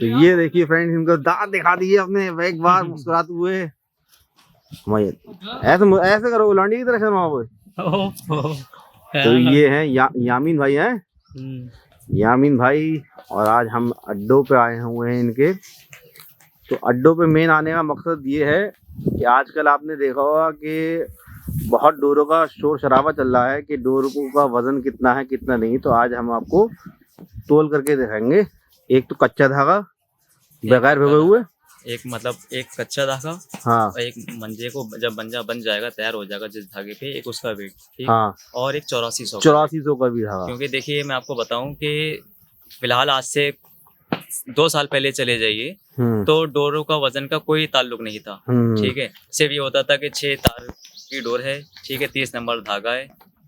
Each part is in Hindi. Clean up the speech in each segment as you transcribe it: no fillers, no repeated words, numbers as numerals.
तो ये देखिए फ्रेंड्स, इनको दांत दिखा दिए अपने एक बार मुस्कुराते हुए। ऐसे ऐसे करो लौंडी की तरह शर्माओ। तो ये है यामीन भाई हैं, यामीन भाई। और आज हम अड्डों पे आए हुए हैं इनके। तो अड्डों पे मेन आने का मकसद ये है कि आजकल आपने देखा होगा कि बहुत डोरों का शोर शराबा चल रहा है कि डोरों का वजन कितना है कितना नहीं। तो आज हम आपको तोल करके दिखाएंगे। एक तो कच्चा धागा बगैर भिगोए हुए, एक मतलब एक कच्चा धागा, हाँ, और एक मंजे को जब बन जाएगा, तैयार हो जाएगा जिस धागे पे, एक उसका वेट, ठीक, हाँ, और एक 8400 का भी धागा। क्योंकि देखिए मैं आपको बताऊं कि फिलहाल आज से 2 साल पहले चले जाइए तो डोरों का वजन का कोई ताल्लुक नहीं था, ठीक है। सिर्फ ये होता था कि 6 तार की डोर है, ठीक है, 30 नंबर धागा है,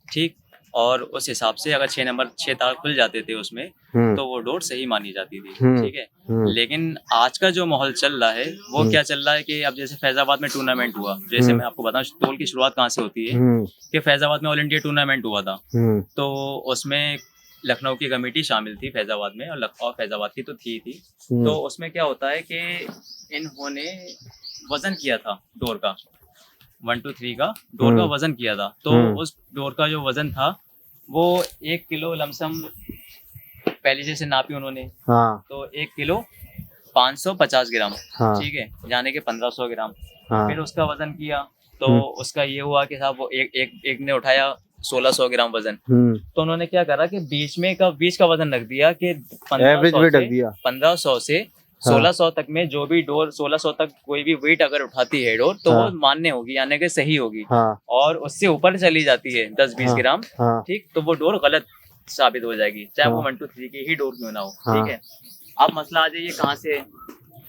ठीक, और उस हिसाब से अगर 6 तार खुल जाते थे उसमें तो वो डोर सही मानी जाती थी, ठीक है। लेकिन आज का जो माहौल चल रहा है वो क्या चल रहा है कि अब जैसे फैजाबाद में टूर्नामेंट हुआ, जैसे मैं आपको बताऊं तोल की शुरुआत कहाँ से होती है कि फैजाबाद में ऑल इंडिया टूर्नामेंट हुआ था। तो उसमें लखनऊ की कमेटी शामिल थी फैजाबाद में, और फैजाबाद की तो थी। तो उसमें क्या होता है कि इन्होंने वजन किया था डोर का, 1 2 3 का डोर का वजन किया था। तो उस डोर का जो वजन था वो 1 किलो लमसम पहले जैसे नापी उन्होंने, हाँ, तो 1 किलो 550 ग्राम, हाँ, ठीक है, यानी कि 1500 ग्राम। हाँ, फिर उसका वजन किया तो उसका ये हुआ कि साहब वो एक ने उठाया 1600 ग्राम वजन। तो उन्होंने क्या करा कि बीच का वजन रख दिया कि 1500 से 1600 तक में जो भी डोर 1600 तक कोई भी वेट अगर उठाती है डोर तो वो मान्य होगी, यानी कि सही होगी। और उससे ऊपर चली जाती है 10-20 ग्राम, ठीक, तो वो डोर गलत साबित हो जाएगी, चाहे वो 1 2 3 की ही डोर क्यों ना हो, ठीक है। अब मसला आ जाइए कहाँ से,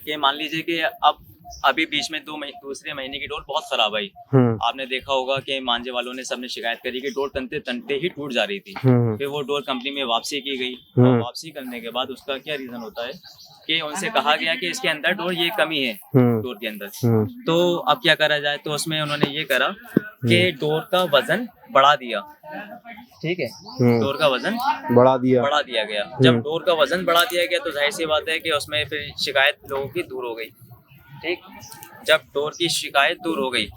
कि मान लीजिए कि अब अभी बीच में दूसरे महीने की डोर बहुत खराब आई। आपने देखा होगा कि मांझे वालों ने सबने शिकायत करी कि डोर तंते तंते ही टूट जा रही थी। फिर वो डोर कंपनी में वापसी की गई, और वापसी करने के बाद उसका क्या रीजन होता है कि उनसे कहा गया कि इसके अंदर डोर ये कमी है डोर के अंदर। तो अब क्या करा जाए, तो उसमें उन्होंने ये करा कि डोर का वजन बढ़ा दिया, ठीक है, डोर का वजन बढ़ा दिया गया। जब डोर का वजन बढ़ा दिया गया तो जाहिर सी बात है कि उसमें फिर शिकायत लोगों की दूर हो गई, ठीक। जब डोर की शिकायत दूर हो गई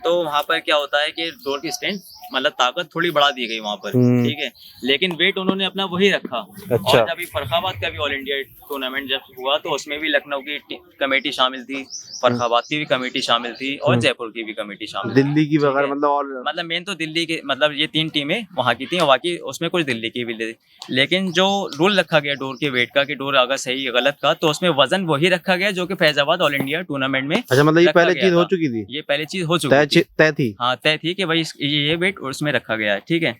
तो वहाँ पर क्या होता है कि डोर की स्ट्रेंथ मतलब ताकत थोड़ी बढ़ा दी गई वहाँ पर, ठीक है, लेकिन वेट उन्होंने अपना वही रखा। अच्छा। और जब फरखाबाद का भी ऑल इंडिया टूर्नामेंट जब हुआ तो उसमें भी लखनऊ की कमेटी शामिल थी, फरखाबाद की भी कमेटी शामिल थी, और जयपुर की भी कमेटी शामिल, दिल्ली की वगैरह, मतलब मेन तो दिल्ली के, मतलब ये 3 टीमें वहाँ की थी, और बाकी उसमें कुछ दिल्ली की भी थी। लेकिन जो रूल रखा गया डोर के वेट का कि डोर अगर सही गलत का, तो उसमें वजन वही रखा गया जो कि फैजाबाद ऑल इंडिया टूर्नामेंट में। अच्छा, मतलब ये पहले चीज हो चुकी थी, ये पहले चीज हो चुकी थी, तय थी, हाँ तय थी कि भाई ये वेट उसमें रखा गया है, ठीक है।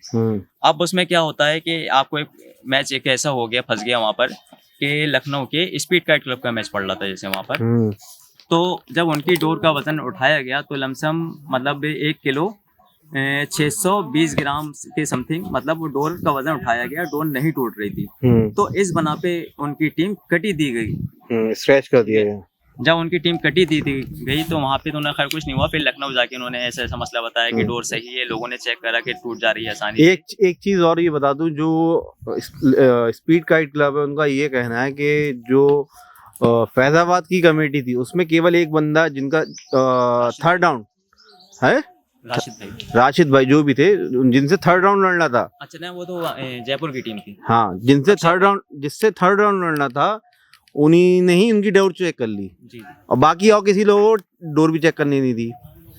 अब उसमें क्या होता है कि आपको एक मैच एक ऐसा हो गया, फंस गया वहाँ पर कि लखनऊ के स्पीड काइट क्लब का मैच पड़ रहा था जैसे वहाँ पर। तो जब उनकी डोर का वजन उठाया गया तो लमसम मतलब 1 किलो 620 ग्राम के समथिंग, मतलब वो डोर का वजन उठाया गया, डोर नहीं टूट रही थी। तो इस बना पे उनकी टीम कटी दी गई, स्क्रैच कर दिया गया। जब उनकी टीम कटी दी गई तो वहाँ पे तो उन्हें खैर कुछ नहीं हुआ। फिर लखनऊ जाके उन्होंने ऐसा मसला बताया कि डोर सही है, लोगों ने चेक करा कि टूट जा रही है आसानी। एक चीज और ये बता दूं, जो स्पीड काइट क्लब है उनका ये कहना है कि जो फैजाबाद की कमेटी थी उसमें केवल एक बंदा जिनका थर्ड राउंड है, राशिद भाई जो भी थे, जिनसे थर्ड राउंड लड़ना था। अच्छा ना, वो तो जयपुर की टीम थी, हाँ, जिससे थर्ड राउंड लड़ना था उन्हीं ने ही उनकी डोर चेक कर ली जी। और बाकी और किसी लोगों को डोर भी चेक करनी नहीं थी।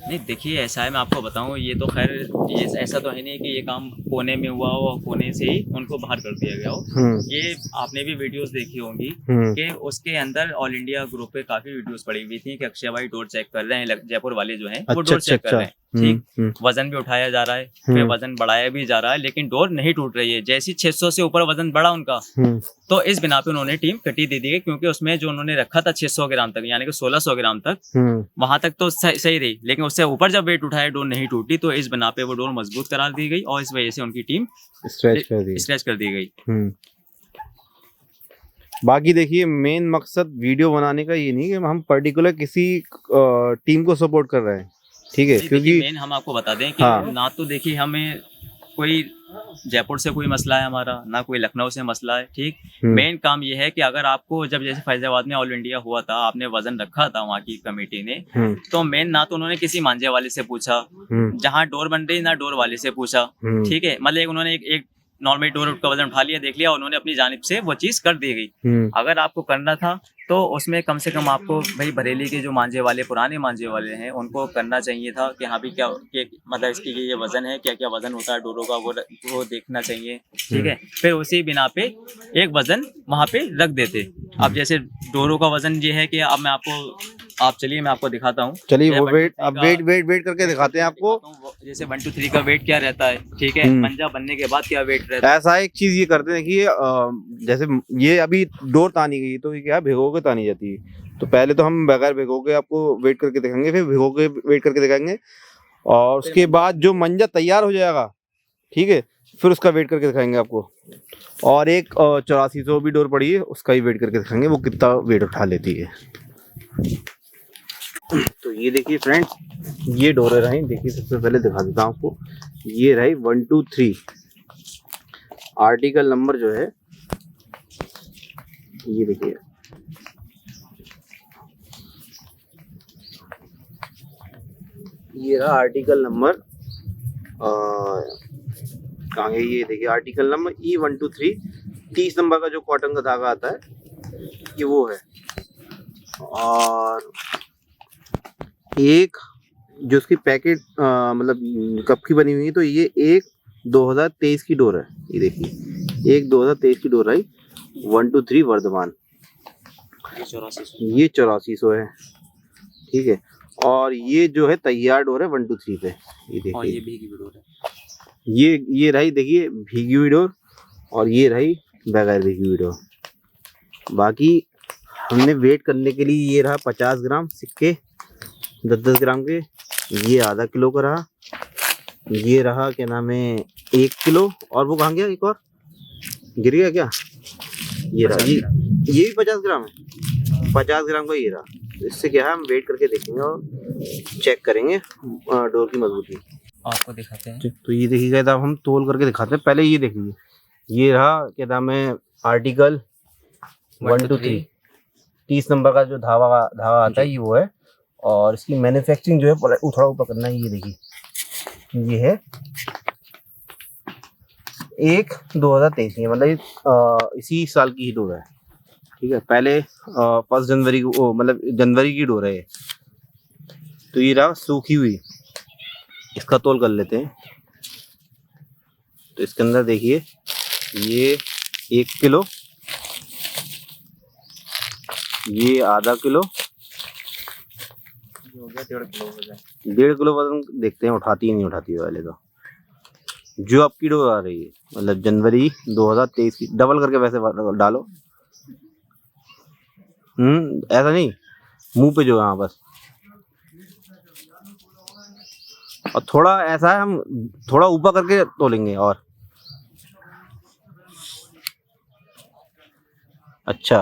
नहीं देखिए ऐसा है, मैं आपको बताऊं, ये तो खैर ये ऐसा तो है नहीं कि ये काम कोने में हुआ हो और कोने से ही उनको बाहर कर दिया गया हो। ये आपने भी वीडियोस देखी होंगी कि उसके अंदर ऑल इंडिया ग्रुप पे काफी वीडियोस पड़ी हुई थी कि अक्षय भाई डोर चेक कर रहे हैं, जयपुर वाले जो हैं वो डोर चेक कर रहे हैं, ठीक, वजन भी उठाया जा रहा है, फिर वजन बढ़ाया भी जा रहा है, लेकिन डोर नहीं टूट रही है। जैसे 600 से ऊपर वजन बढ़ा उनका तो इस बिना पे उन्होंने टीम कटी दे दी गई, क्योंकि उसमें जो उन्होंने रखा था 600 ग्राम तक यानी कि 1600 ग्राम तक, वहां तक तो सही रही, लेकिन उससे ऊपर जब वेट उठाया डोर नहीं टूटी, तो इस बिना पे वो डोर मजबूत करार दी गई और इस वजह से उनकी टीम स्ट्रेच कर दी गई। बाकी देखिए मेन मकसद वीडियो बनाने का ये नहीं कि हम पर्टिकुलर किसी टीम को सपोर्ट कर रहे हैं, ठीक है, क्योंकि मेन हम आपको बता दें कि ना तो देखिए हमें कोई जयपुर से कोई मसला है हमारा, ना कोई लखनऊ से मसला है। ठीक, मेन काम ये है कि अगर आपको जब जैसे फैजाबाद में ऑल इंडिया हुआ था, आपने वजन रखा था वहाँ की कमेटी ने, तो मेन ना तो उन्होंने किसी मांझे वाले से पूछा, जहाँ डोर बन रही ना डोर वाले से पूछा। ठीक है, मतलब उन्होंने एक नॉर्मल डोर का वजन उठा लिया, देख लिया, उन्होंने अपनी जानिब से वो चीज कर दी गई। अगर आपको करना था तो उसमें कम से कम आपको भाई बरेली के जो मांझे वाले पुराने मांझे वाले हैं उनको करना चाहिए था कि हाँ भी क्या मतलब इसकी ये वजन है, क्या क्या वजन होता है डोरों का, वो देखना चाहिए। ठीक है, फिर उसी बिना पे एक वजन वहाँ पे रख देते। अब जैसे डोरों का वजन ये है कि अब मैं आप चलिए मैं आपको दिखाता हूँ। चलिए वो वेट करके दिखाते हैं आपको। जैसे 1 2 3 का वेट क्या रहता है, ठीक है, पंजा बनने के बाद क्या वेट रहता है। ऐसा एक चीज ये करते हैं कि जैसे ये अभी डोर तानी गई तो ये क्या भिगो के तानी जाती है। तो पहले तो हम बगैर भिगो के आपको वेट करके दिखाएंगे, फिर भिगो के वेट करके दिखाएंगे, और उसके बाद जो मंजा तैयार हो जाएगा, ठीक है, फिर उसका वेट करके दिखाएंगे आपको। और एक 8400 भी डोर पड़ी है, उसका ही वेट करके दिखाएंगे वो कितना वेट उठा लेती है। तो ये देखिए फ्रेंड्स, ये डोरे रही, देखिए सबसे पहले दिखा देता हूँ आपको। ये रही 1 2 3, आर्टिकल नंबर जो है ये देखिए, ये रहा आर्टिकल नंबर, कहाँ गया, ये देखिए आर्टिकल नंबर E 1 2 3, 30 नंबर का जो कॉटन का धागा आता है ये वो है। और एक जो उसकी पैकेट मतलब कप की बनी हुई है, तो ये एक 2023 की डोर है। ये देखिए एक 2023 की डोर है 1 2 3 वर्धमान, ये 8400 है। ठीक है, और ये जो है तैयार डोर है 1 2 3 पे। ये देखिए, और ये भीगी हुई डोर है, ये रही देखिए भीगी हुई डोर, और ये रही बगैर भीगी हुई डोर। बाकी हमने वेट करने के लिए ये रहा 50 ग्राम सिक्के 10-10 ग्राम के, ये आधा किलो का रहा, ये रहा क्या नाम है 1 किलो, और वो कहाँ गया, एक और गिर गया क्या, ये रहा, ये भी 50 ग्राम है, 50 ग्राम का ये रहा। इससे क्या है हम वेट करके देखेंगे और चेक करेंगे डोर की मजबूती। आपको दिखाते हैं। तो ये देखिएगा, अब हम तोल करके दिखाते हैं। पहले ये देखिए, ये रहा क्या नाम है आर्टिकल 1 2 3, 30 नंबर का जो धागा आता है ये वो है। और इसकी मैन्युफैक्चरिंग जो है थोड़ा ऊपर करना है। ये देखिए ये है एक 2023 की, मतलब इसी साल की ही डोर है। ठीक है, पहले 1 जनवरी को मतलब जनवरी की डोर है ये। तो ये रहा सूखी हुई, इसका तोल कर लेते हैं। तो इसके अंदर देखिए ये 1 किलो, ये आधा किलो, हो गया 1.5 किलो हो गया। 1.5 किलो वजन देखते हैं उठाती है नहीं उठाती है। पहले तो जो आपकी डोर आ रही है मतलब जनवरी 2023 की, डबल करके वैसे डालो, ऐसा नहीं मुंह पे जो है, हाँ बस। और थोड़ा ऐसा है, हम थोड़ा ऊपर करके तोलेंगे। और अच्छा,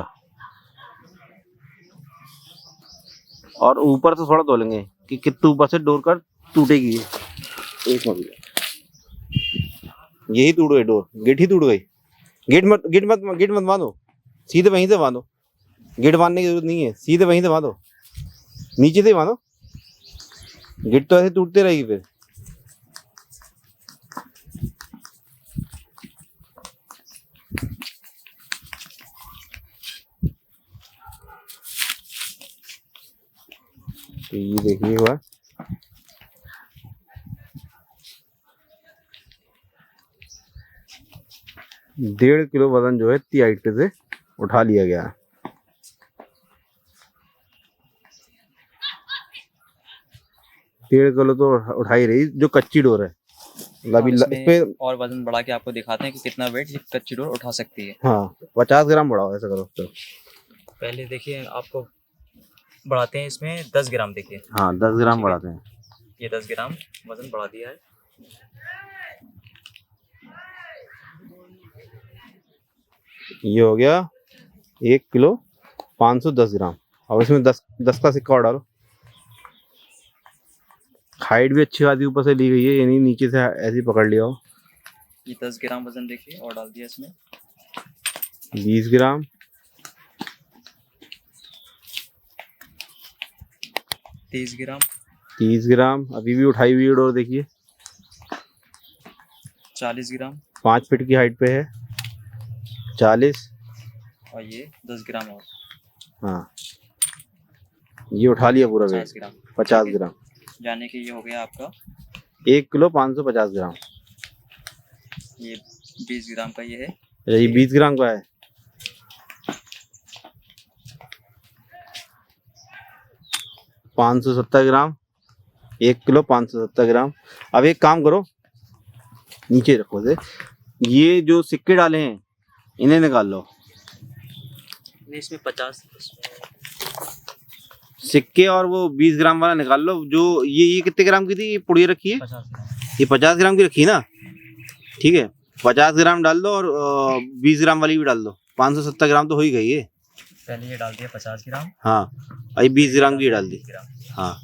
और ऊपर से थोड़ा तोलेंगे कि कितने ऊपर से डोर कर टूटेगी। एक मिनट, यही टूट गई डोर, गेट ही टूट गई। गेट मत बांधो, सीधे वहीं से बांधो। गेट बांधने की जरूरत नहीं है, सीधे वहीं से बांधो, नीचे से बांधो। गेट तो ऐसे टूटते रहेगी फिर। तो ये देखिए हुआ 1.5 किलो वजन जो है इतनी हाइट से उठा लिया गया। डेढ़ किलो तो उठाई रही जो कच्ची डोर है। अभी इस पे और वजन बढ़ा के आपको दिखाते हैं कि कितना वेट ये कच्ची डोर उठा सकती है। हाँ 50 ग्राम बढ़ाओ, ऐसा करो तो। पहले देखिए आपको बढ़ाते हैं इसमें 10 ग्राम, देखिए हाँ 10 ग्राम बढ़ाते हैं। ये 10 ग्राम वजन बढ़ा दिया है। ये हो गया 1 किलो 510 ग्राम। अब इसमें 10 का सिक्का और डालो। हाइट भी अच्छी खासी ऊपर से ली गई है, यानी नीचे से ऐसे ही पकड़ लिया हो। ये 10 ग्राम वजन देखिए और डाल दिया इसमें। 20 ग्राम, 30 ग्राम, 30 ग्राम। अभी भी उठाई हुई डोर देखिए, 40 ग्राम 5 फीट की हाइट पे है, 40। और ये 10 ग्राम और हाँ, ये उठा लिया पूरा 50 वेट, ग्राम। 50 ग्राम। यानी कि ये हो गया आपका 1 किलो 550 ग्राम। ये 20 ग्राम का ये है। ये 20 ग्राम का है। 570 ग्राम, 1 किलो 570 ग्राम। अब एक काम करो, नीचे रखो से, ये जो सिक्के डाले हैं इन्हें निकाल लो। इसमें 50 सिक्के और वो 20 ग्राम वाला निकाल लो। जो ये कितने ग्राम की थी ये पुड़िया रखी है? 50 ग्राम। ये 50 ग्राम की रखी है ना, ठीक है। 50 ग्राम डाल दो और 20 ग्राम वाली भी डाल दो। 570 ग्राम तो हो ही गई है। पहले ये डाल दिया 50 ग्राम। हाँ, अभी 20 ग्राम की डाल दी। हाँ,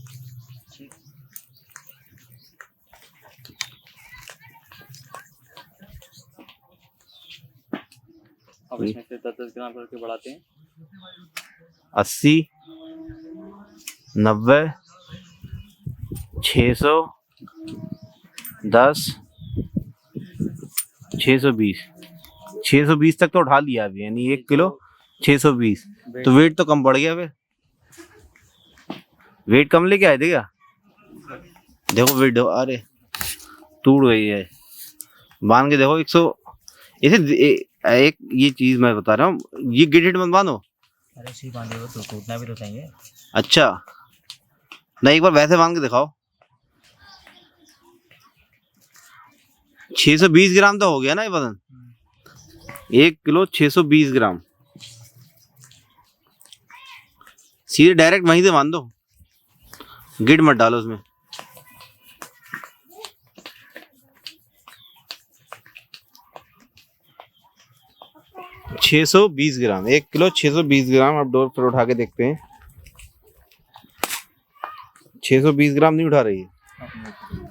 अब इसमें फिर 10 ग्राम करके बढ़ाते हैं। 80, 90, 600, 10, 620। 620 तक तो उठा लिया अभी, यानी 1 किलो 620। तो वेट तो कम बढ़ गया फिर। वेट कम लेके आए थे क्या? देखो वेट, अरे टूट गई है। बांध के देखो 100। इसे एक ये चीज मैं बता रहा हूँ, ये गिट हिट मत बांधो। अरे सी बांधे हो तो टूटना भी तो चाहिए। अच्छा, नहीं एक बार वैसे बांध के दिखाओ। 620 ग्राम तो हो गया ना ये वजन। 1 किलो 620 ग्राम। सीधे डायरेक्ट वहीं से बांध दो, गिट मत डालो उसमें। छह 620 ग्राम, 1 किलो 620 ग्राम। अब डोर पर उठा के देखते हैं। 620 ग्राम नहीं उठा रही है।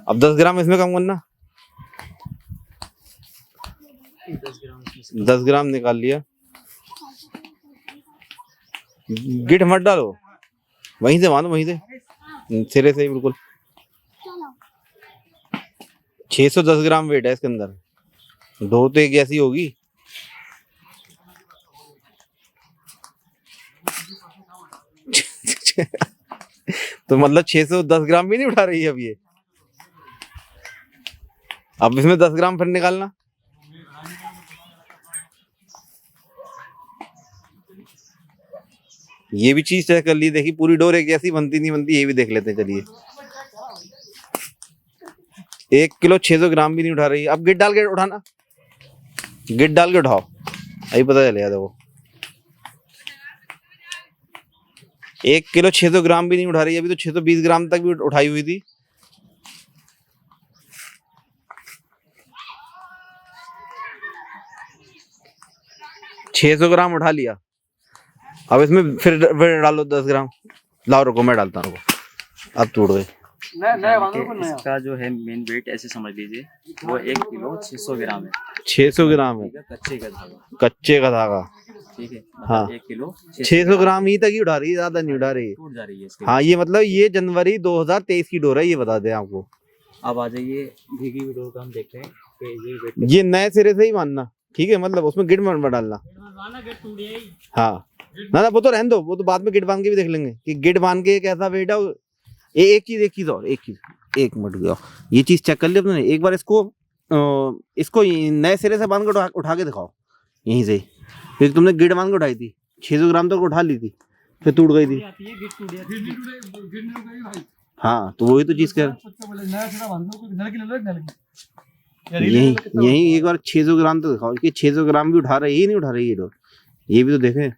अब 10 ग्राम इसमें कम करना। 10 ग्राम निकाल लिया। गिट मत डालो, वहीं से बांधो, वहीं से सिरे से ही बिल्कुल। 610 ग्राम वेट है इसके अंदर। डोर तो एक ऐसी होगी। तो मतलब 610 ग्राम भी नहीं उठा रही है अब ये। अब इसमें 10 ग्राम फिर निकालना। ये भी चीज चेक कर ली, देखी पूरी डोर एक ऐसी बनती नहीं बनती, ये भी देख लेते हैं। चलिए, 1 किलो 600 ग्राम भी नहीं उठा रही। अब गिट डाल के उठाना, गिट डाल के उठाओ, अभी पता चलेगा। देखो 1 किलो 600 ग्राम भी नहीं उठा रही है। अभी तो 620 ग्राम तक भी उठाई हुई थी। $600 उठा लिया। अब इसमें फिर डालो 10 ग्राम। लाओ रुको, मैं डालता हूँ। अब टूट गए। इसका जो है मेन वेट ऐसे समझ लीजिए, वो 1 किलो 600 ग्राम है। 600 ग्राम है कच्चे का धागा। कच्चे का धागा, ठीक है। हाँ, 1 किलो 600 ग्राम ही तक ही उठा रही है, ज्यादा नहीं उठा रही है। टूट जा रही है इसके। हाँ, ये मतलब ये जनवरी 2023 की डोर है, ये बता दें आपको। अब आ जाइए भीगी हुई डोर का हम देखते हैं कि ये नए सिरे से ही मानना, ठीक है। मतलब उसमें गिट मत डालना। हाँ, ना वो तो रहने दो, वो तो बाद में गिट बांध के भी देख लेंगे कि गिट बांध के कैसा वेट है। एक चीज और, एक मिनट गया, ये चीज चेक कर लिया तुमने एक बार। इसको नए सिरे से बांध के उठा के दिखाओ यहीं से, क्योंकि तुमने गिट बांध के उठाई थी। 600 ग्राम तक उठा ली थी, फिर टूट गई थी। हाँ, तो वही तो चीज कर, यही एक बार 600 ग्राम तो दिखाओ कि 600 ग्राम भी उठा रही है, नहीं उठा रही है डोर, ये भी तो देखें।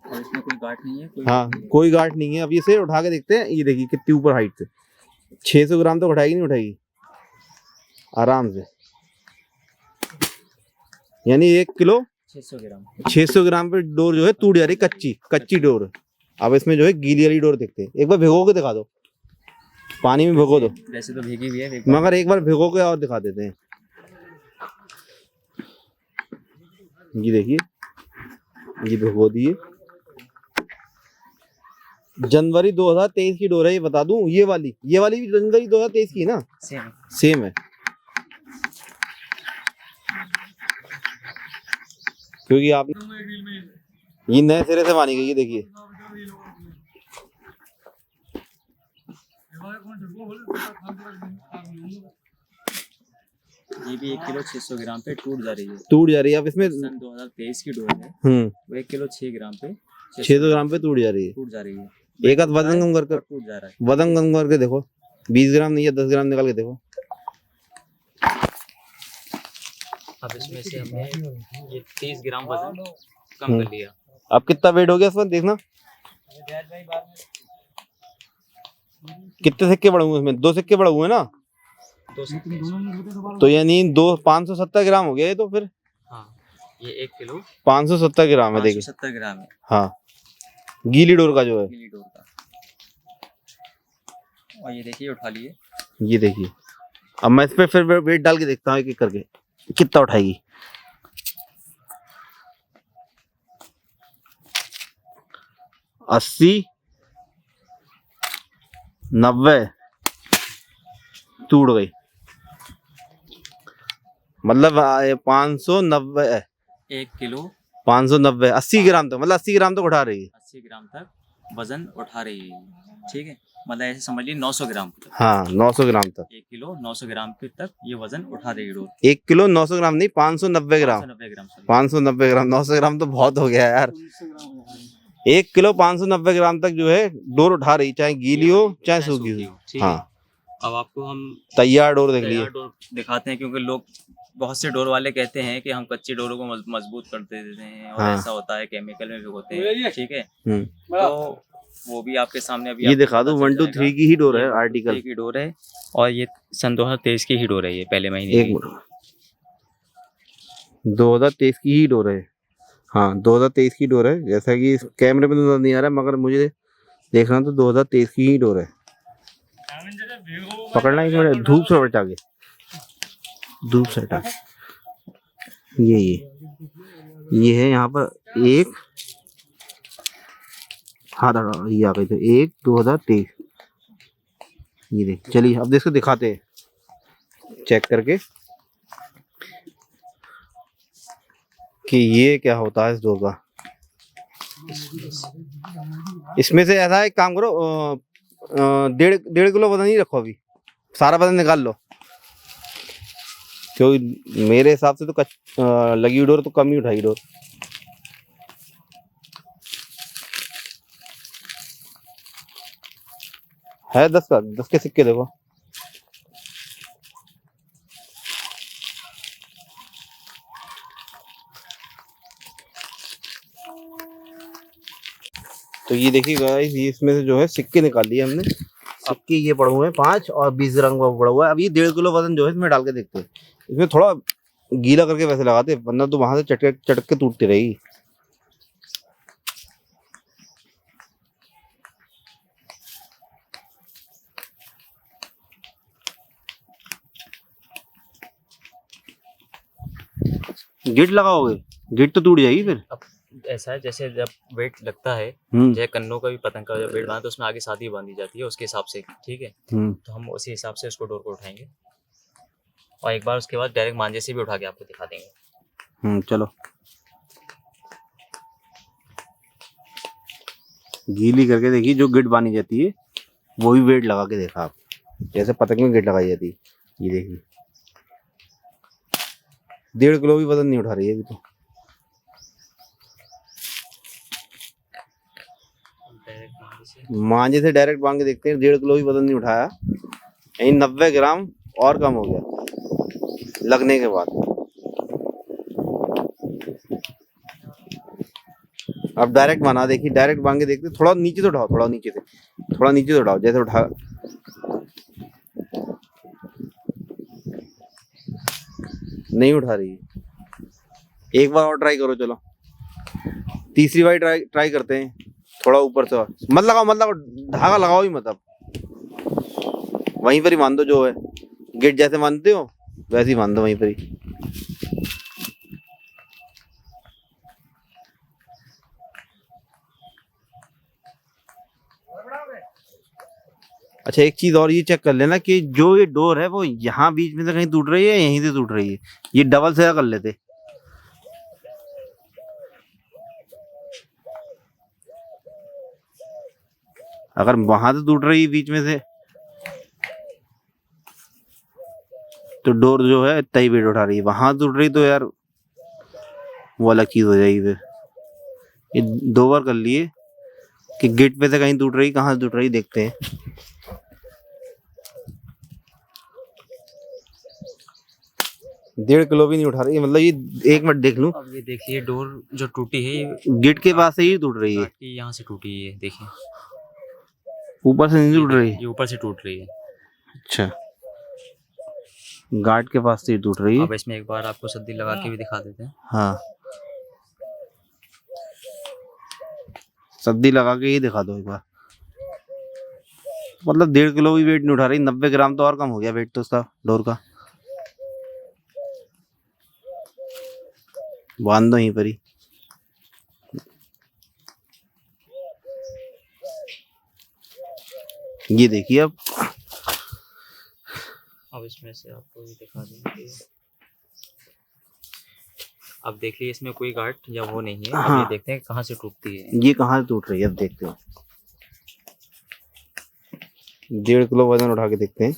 और इसमें कोई गांठ नहीं है, हाँ, कोई गांठ नहीं है। अब इसे उठा के देखते हैं। ये देखिए कितनी ऊपर हाइट से। 600 ग्राम तो उठाएगी, नहीं उठाएगी आराम से। यानी 1 किलो 600 ग्राम पे डोर जो है टूट जा रही, कच्ची डोर। अब इसमें जो है गीली वाली डोर देखते हैं। एक बार भिगो के दिखा दो। पानी में भिगो दो। वैसे तो भीगी हुई है, मगर एक बार भिगो के और दिखा देते हैं। ये देखिए, ये भिगो दिए। जनवरी 2023 की डोर है, ये बता दूं। ये वाली भी जनवरी 2023 की है ना? सेम है, क्योंकि आपने ये नए सिरे से मानी गई है। देखिए ये भी 1 किलो 600 ग्राम पे टूट जा रही है। अब इसमें सन 2023 की डोर है, वो 1 किलो 6 ग्राम पे 600 ग्राम पे टूट जा रही है। एक आध वजन कम करके टूट जा रहा है। वजन कम करके देखो, 20 ग्राम नहीं है 10 ग्राम निकाल के देखो। अब इसमें से हमने ये 30 ग्राम वजन कम कर लिया। अब कितना वेट हो गया इसमें देखना। कितने सिक्के पड़े हुए इसमें? 2 सिक्के पड़े हुए ना, तो यानी 570 ग्राम हो गया ये तो फिर। हाँ, ये 1 किलो 570 ग्राम है। देखिए 570 ग्राम है। हाँ, गीली डोर का जो है, गीली डोर का। और ये देखिए उठा लिए। ये देखिए, अब मैं इस पे फिर वेट डाल के देखता हूँ एक एक करके कितना उठाएगी। 80 90 टूट गई, मतलब 590 1 किलो 590 80 ग्राम तक, मतलब 80 ग्राम तक उठा रही है। 80 ग्राम तक वजन उठा रही है, ठीक है। मतलब ऐसे समझ लीजिए 900 ग्राम तक। हाँ, 900 ग्राम तक। 1 किलो 900 ग्राम तक ये वजन उठा रही है डोर। 1 किलो 900 ग्राम नहीं, 590 ग्राम। 590 ग्राम, 900 ग्राम तो बहुत हो गया यार। 1 किलो 590 ग्राम तक जो है डोर उठा रही, चाहे गीली हो चाहे सूखी हो। हाँ, अब आपको हम तैयार डोर देख लिए, डोर दिखाते हैं, क्योंकि लोग बहुत से डोर वाले कहते हैं कि हम कच्ची डोरों को मजबूत कर देते हैं, और हाँ। ऐसा होता है, केमिकल में भिगोते हैं, ठीक है। तो वो भी आपके सामने अभी ये दिखा दो। 1 2 3 की ही डोर है, आर्टिकल की डोर है, और ये सन 2023 की ही डोर है, ये पहले महीने एक 2023 की ही डोर है। हाँ, 2023 की डोर है, जैसा कि कैमरे में नजर नहीं आ रहा है, मगर मुझे देखना तो 2023 की ही डोर है। पकड़ना एक मिनट, धूप से हटा के, धूप से हटा। ये है यहाँ पर एक हाथ, ये आ गई तो 1 2023। ये देख, चलिए अब इसको दिखाते हैं चेक करके कि ये क्या होता है इस डोर का। इसमें से ऐसा एक काम करो, 1.5 किलो वजन ही रखो, अभी सारा वजन निकाल लो, क्योंकि मेरे हिसाब से तो लगी डोर तो कम ही उठाई डोर। है 10 के सिक्के देखो। तो ये देखिए गाइस, ये इसमें से जो है सिक्के निकाल लिए हमने। सिक्के ये पड़े हुए हैं 5 और 20 रंग का पड़ा हुआ है। अब ये 1.5 किलो वजन जो है इसमें डाल के देखते हैं। इसमें थोड़ा गीला करके वैसे लगाते, वरना तो वहां से चटक के टूटती रहेगी। गिट लगाओगे, गिट तो टूट जाएगी फिर। ऐसा है, जैसे जब वेट लगता है, जैसे कन्नों का भी पतंग का जब वेट बांधते, तो उसमें आगे साथी बांधी जाती है उसके हिसाब से, ठीक है। तो हम उसी हिसाब से उसको डोर को उठाएंगे, और एक बार उसके बाद डायरेक्ट मांझे से भी उठा के आपको दिखा देंगे। चलो, गीली करके देखिए, जो गिट बांधी जाती है वो भी वेट लगा के देखा आप, जैसे पतंग में गिट लगाई जाती है। ये देखिए 1.5 किलो भी वजन नहीं उठा रही है अभी तो। मांझे से डायरेक्ट बांध के देखते हैं, 1.5 किलो भी वजन नहीं उठाया, यही 90 ग्राम और कम हो गया लगने के बाद। अब डायरेक्ट बना देखिए, डायरेक्ट बांध के देखते, थोड़ा नीचे से उठाओ, थोड़ा नीचे से उठाओ, जैसे उठा, नहीं उठा रही। एक बार और ट्राई करो, चलो तीसरी बार ट्राई करते हैं। थोड़ा ऊपर से मत लगाओ, धागा लगाओ ही मत। अब वहीं पर ही बांध दो, जो है गेट जैसे बांधते हो वैसे ही बांध दो वहीं पर ही। अच्छा एक चीज और ये चेक कर लेना कि जो ये डोर है वो यहाँ बीच में से कहीं टूट रही है, यहीं से टूट रही है, ये डबल से कर लेते। अगर वहां से टूट रही है बीच में से तो डोर जो है इतना ही वेट उठा रही है, वहां टूट रही तो यार वो अलग चीज हो जाएगी। फिर ये 2 बार कर लिए कि गेट पे से कहीं टूट रही, कहाँ से टूट रही देखते हैं। डेढ़ किलो भी नहीं उठा रही, मतलब ये 1 मिनट देख लूं। अब ये देखिए डोर जो टूटी है ये गेट के पास से ही टूट रही है, यहाँ से टूटी है, देखिए ऊपर से नहीं टूट रही, ये ऊपर से टूट रही है। अच्छा गार्ड के पास से ही टूट रही है। अब इसमें एक बार आपको सद्दी लगा के भी दिखा देते हैं। हाँ सद्दी लगा के ही दिखा दो एक बार। मतलब 1.5 किलो भी वेट नहीं उठा रही, 90 ग्राम तो और कम हो गया वेट तो उसका डोर का। बांध दो यहीं पर ही। ये देखिए अब इसमें से आपको भी दिखा देंगे। अब देखिए इसमें कोई गार्ड या वो नहीं है। हाँ। अब ये देखते हैं कहाँ से टूटती है, ये कहाँ से टूट रही है, अब देखते हैं। 1.5 किलो वजन उठा के देखते हैं।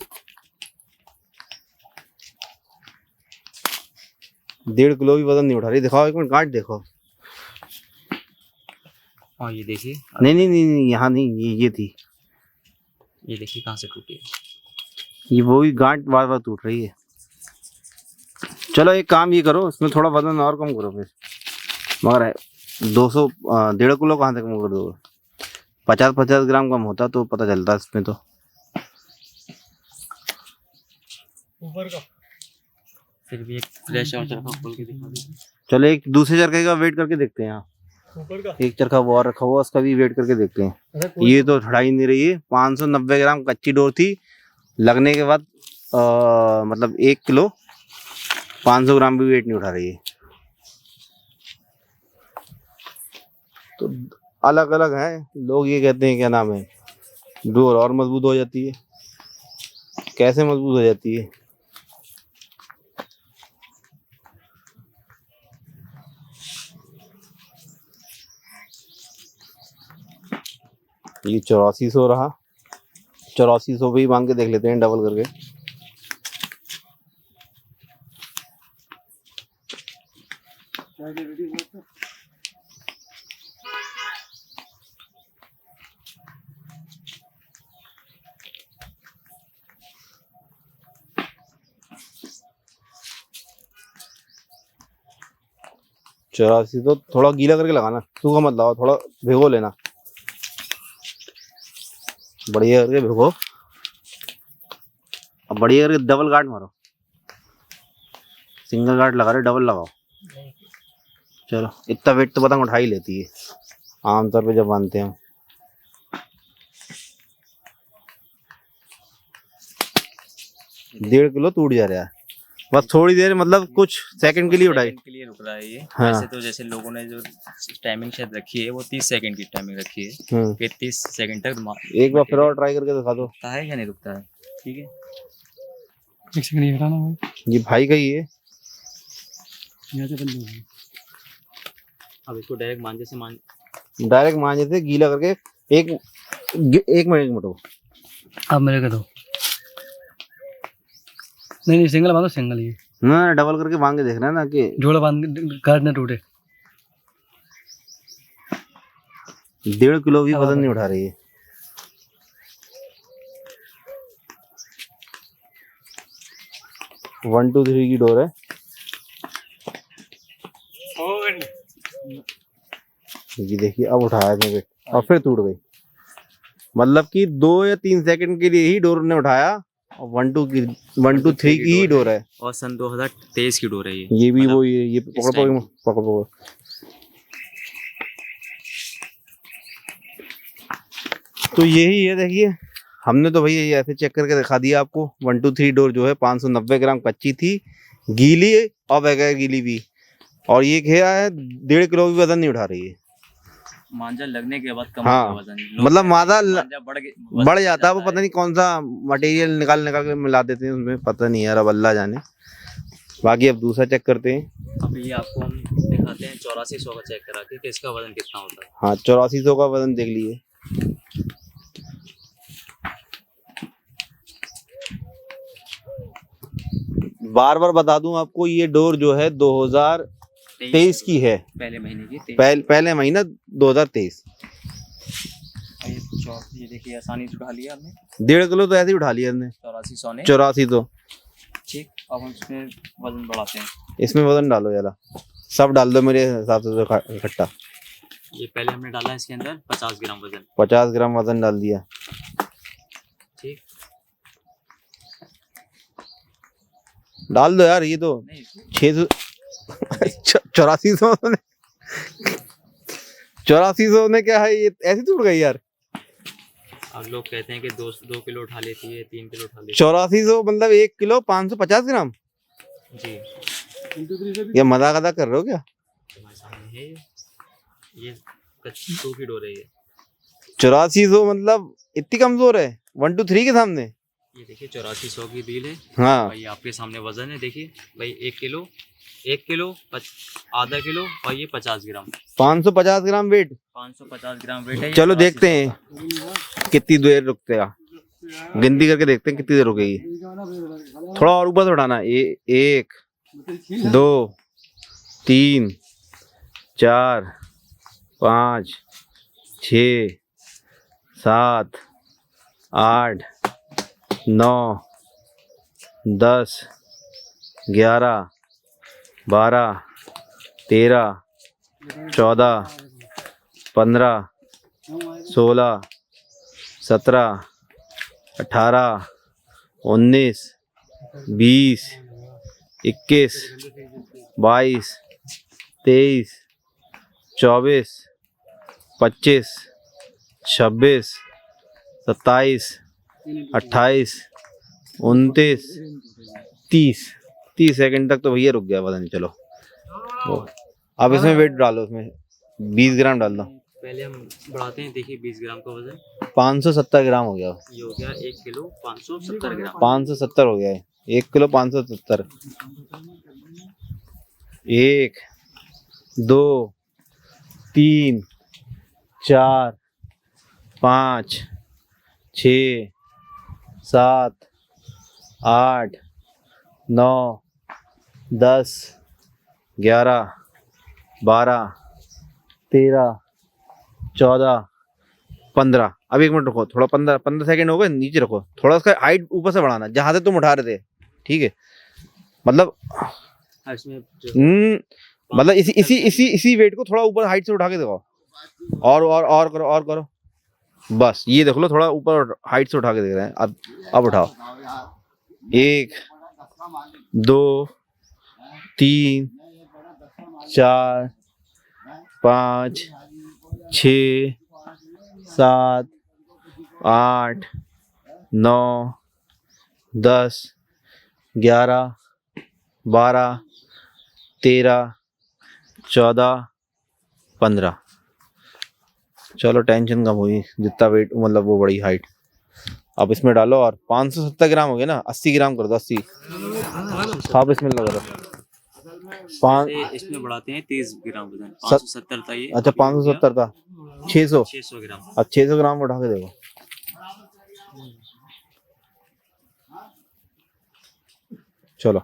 1.5 किलो भी वजन नहीं उठा रही, दिखाओ 1 मिनट गार्ड देखो। हाँ ये देखिए, नहीं यहाँ नहीं, ये थी, ये देखिए कहाँ से टूटी है। ये वो ही गांठ बार बार टूट रही है। चलो एक काम ये करो, इसमें थोड़ा वजन और कम करो फिर, मगर 200 1.5 किलो कहाँ से कम कर दो, 50 ग्राम कम होता तो पता चलता इसमें तो। ऊपर का फिर भी एक फ्लैश और चरखा खोल के दिखा दीजिए। चलो एक दूसरे चरखे का वेट करके देखते हैं। यहाँ ऊपर का एक चरखा वो और रखा हुआ, उसका भी वेट करके देखते हैं। ये तो उठा ही नहीं रही है। 590 ग्राम कच्ची डोर थी, लगने के बाद मतलब 1 किलो 500 ग्राम भी वेट नहीं उठा रही है। तो अलग अलग है, लोग ये कहते हैं क्या नाम है, डोर और मजबूत हो जाती है। कैसे मजबूत हो जाती है? ये 8400 रहा, 8400 भी मांग के देख लेते हैं डबल करके। चौरासी तो थोड़ा गीला करके लगाना, सूखा मत लगाओ, थोड़ा भिगो लेना, बढ़िया करके भिगो। अब बढ़िया करके डबल गार्ड मारो, सिंगल गार्ड लगा रहे डबल लगाओ। चलो इतना वेट तो पतंग उठा ही लेती है आमतौर पे जब बांधते हैं। 1.5 किलो टूट जा रहा है, बस थोड़ी देर, मतलब कुछ सेकंड के लिए उठाई के लिए रुक रहा है ये। हाँ। वैसे तो जैसे लोगों ने जो टाइमिंग शायद रखी है वो 30 सेकंड की टाइमिंग रखी है कि 30 सेकंड तक। एक बार फिर और ट्राई करके दिखा दो, रुकता है या नहीं रुकता है। ठीक है, 1 सेकंड ये हटाना भाई, ये भाई का ही है। यहाँ से बंद हो। अब इसको डायरेक्ट मांझे से डायरेक्ट मांझे से गीला करके एक मिनट हो। अब मेरे को दो, नहीं सिंगल बांधो, सिंगल ही ना डबल करके बांध के देखना है ना कि जोड़ा बांध गार्ड ना टूटे। 1.5 किलो भी वजन नहीं उठा रही है। वन टू थ्री की डोर है। ये देखिए अब उठाया इसने वेट और फिर टूट गई, मतलब कि 2 या 3 सेकंड के लिए ही डोर ने उठाया। 1 2 3 की ही डोर है और सन 2023 की डोर है ये भी वो ये पकड़ो। तो यही है, देखिए हमने तो भैया ये ऐसे चेक करके दिखा दिया आपको। 1 2 3 डोर जो है 590 ग्राम कच्ची थी, गीली और बगैर गीली भी। और ये क्या है 1.5 किलो भी वजन नहीं उठा रही है। मांझा लगने के बाद कम हाँ, होगा वजन। लोग मतलब कहते हैं मादा बढ़ बढ़ जाता है, वो पता नहीं कौन सा मटेरियल निकाल के मिला देते हैं उसमें, पता नहीं यार, अब अल्लाह जाने। बाकी अब दूसरा चेक करते हैं। अभी ये आपको हम दिखाते हैं 8400 का चेक करा के कि इसका वजन कितना होता है। हाँ 8400 का वजन देख लिए। बार बार बता दूं आपको, ये डोर जो है 2023 की है, पहले महीने की। पहले महीना 2023। ये देखिए आसानी से उठा लिया हमने। 1.5 किलो तो ऐसे ही उठा लिया हमने। 8400 ने। 8400। ठीक, अब हम इसमें वजन बढ़ाते हैं। इसमें वजन डालो जरा, सब डाल दो मेरे हिसाब से तो इकट्ठा। ये पहले हमने डाला है इसके अंदर 50 ग्राम वजन। 50 ग्राम वजन डाल दिया। ठीक, डाल दो यार, ये तो 600 8400 ने 8400 ने क्या है, ये ऐसी टूट गई यार। अब लोग कहते हैं कि 2 किलो उठा लेती है, 3 किलो उठा लेती 8400 मतलब 1 किलो 550 ग्राम। जी, ये मजाक अदा कर रहे हो क्या? हमारे सामने है ये कच्ची 2 की डोर है ये। 8400 मतलब इतनी कमजोर है 1 2 3 के सामने। ये देखिए 8400 की डील है। हाँ भाई आपके सामने वजन है, देखिए भाई 1 किलो आधा किलो और ये 50 ग्राम 550 ग्राम वेट। 550 ग्राम वेट है। चलो देखते हैं कितनी देर रुकते हैं, गिनती करके देखते हैं कितनी देर रुकेगी। थोड़ा और ऊपर से उठाना। 1 2 3 4 5 6 7 8 9 10 11 12 13 14 15 16 17 18 19 20 21 22 23 24 25 26 27 28 29 30 सेकंड तक तो भैया रुक गया पता नहीं। चलो अब इसमें वेट डालो, उसमें 20 ग्राम डाल दो। पहले हम बढ़ाते हैं, देखिए 20 ग्राम का वजन 570 ग्राम हो गया। ये हो गया 1 किलो 570 ग्राम। 570 हो गया है, 1 किलो 570। 1 2 3 4 5 6 7 8 9 10 11 12 13 14 15। अब 1 मिनट रखो, थोड़ा 15 सेकंड हो गए, नीचे रखो थोड़ा, उसका हाइट ऊपर से बढ़ाना जहां से तुम उठा रहे थे, ठीक है? मतलब इसमें मतलब इसी वेट को थोड़ा ऊपर हाइट से उठा के देखो, और करो बस। ये देख लो थोड़ा ऊपर हाइट से उठा के देख रहे हैं। अब उठाओ। 1 2 3 4 5 6 7 8 9 10 11 12 13 14 15। चलो टेंशन कम हुई, जितना वेट मतलब वो बड़ी हाइट। अब इसमें डालो और 570 ग्राम हो गया ना, 80 ग्राम कर दो। 80 आप इसमें लगा दो। इसमें बढ़ाते हैं 30 ग्राम वजन। 570 था ये। अच्छा 570 था, 600 ग्राम। अब 600 ग्राम उठा के देखो। चलो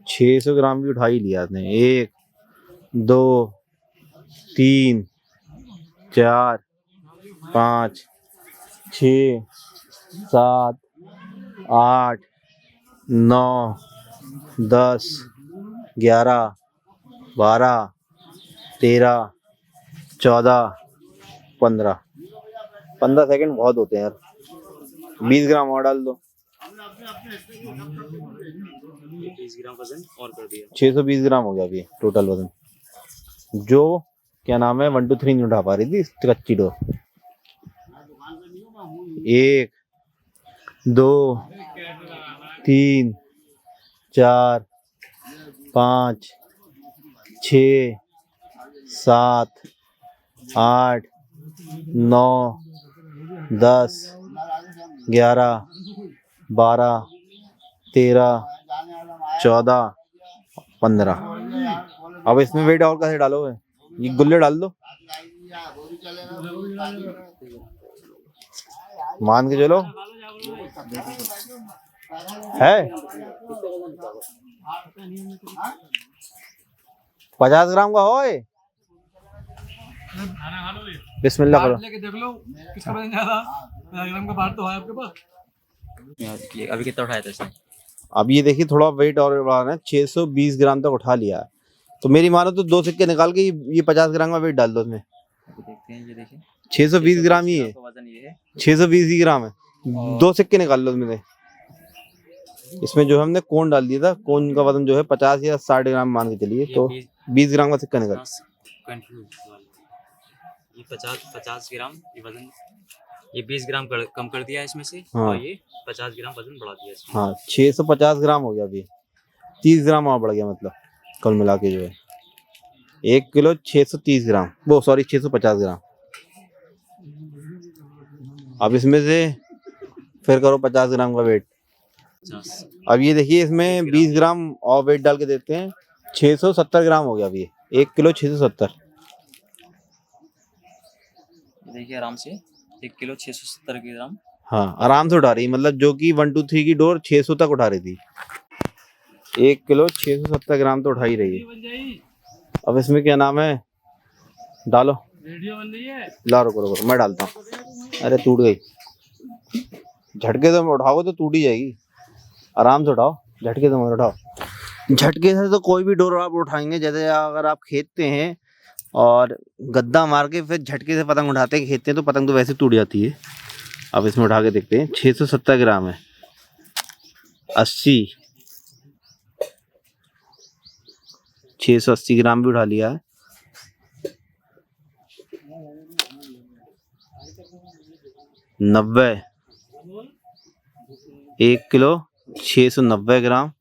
600 ग्राम भी उठा ही लिया आपने। 1 2 3 4 5 6 7 8 9 10 11 12 13 14 15 सेकंड बहुत होते हैं यार। 20 ग्राम और डाल दो। 20 ग्राम वजन और कर दिया। 620 ग्राम हो गया अभी टोटल वजन, जो क्या नाम है 1 2 3 नहीं उठा पा रही थी कच्ची डोर। 1 2 3 4 5 6 7 8 9 10 11 12 13 14 15। अब इसमें वेट और कैसे डालोगे? ये गुल्ले डाल दो, मान के चलो है 50 ग्राम का हो ये। बिस्मिल्लाह करो। लेके देख लो किसका वजन ज्यादा, 50 ग्राम का बाहर तो है आपके पास। ये अभी कितना उठाया था इसने? अब ये देखिए थोड़ा वेट और बढ़ाना है, 620 ग्राम तक उठा लिया है। तो मेरी मानो तो 2 सिक्के निकाल के ये 50 ग्राम का वेट डाल दो इसमें। देखते हैं, ये देखिए 620 ग्राम ही है, वजन ये है। 620 ही ग्राम है। 2 सिक्के निकाल लो इसमें। इसमें जो हमने कोन डाल दिया था, कोन का वजन जो है 50 या 60 ग्राम मान के चलिए, तो 20 ग्राम का सिक्का निकाल। ये 50 ग्राम ये वजन, ये 20 ग्राम कम कर दिया इसमें से। हाँ। और ये 50 ग्राम वजन बढ़ा दिया इसमें। हाँ 650 ग्राम हो गया, अभी 30 ग्राम और बढ़ गया, मतलब कल मिला के जो है 1 किलो 630 ग्राम, वो सॉरी 650 ग्राम। अब इसमें से फिर करो 50 ग्राम का वेट। अब ये देखिए इसमें 20 ग्राम और वेट डाल के देते हैं, 670 ग्राम हो गया अभी 1 किलो 670। देखिए आराम से 1 किलो 670 ग्राम। हाँ आराम से उठा रही, मतलब जो कि 1 2 3 की डोर 600 तक उठा रही थी। 1 किलो 670 ग्राम तो उठा ही रही है। अब इसमें क्या नाम है, डालो। ला रुको रुको मैं डालता हूँ। अरे टूट गई, झटके से उठाओ तो टूट ही जाएगी। आराम से उठाओ, झटके से मत उठाओ। झटके से तो कोई भी डोर आप उठाएंगे, जैसे अगर आप खेतते हैं और गद्दा मार के फिर झटके से पतंग उठाते हैं, खेतते हैं, तो पतंग तो वैसे टूट जाती है। अब इसमें उठा के देखते हैं, 670 ग्राम है, 80 680 ग्राम भी उठा लिया है। नब्बे 1 किलो 690 ग्राम।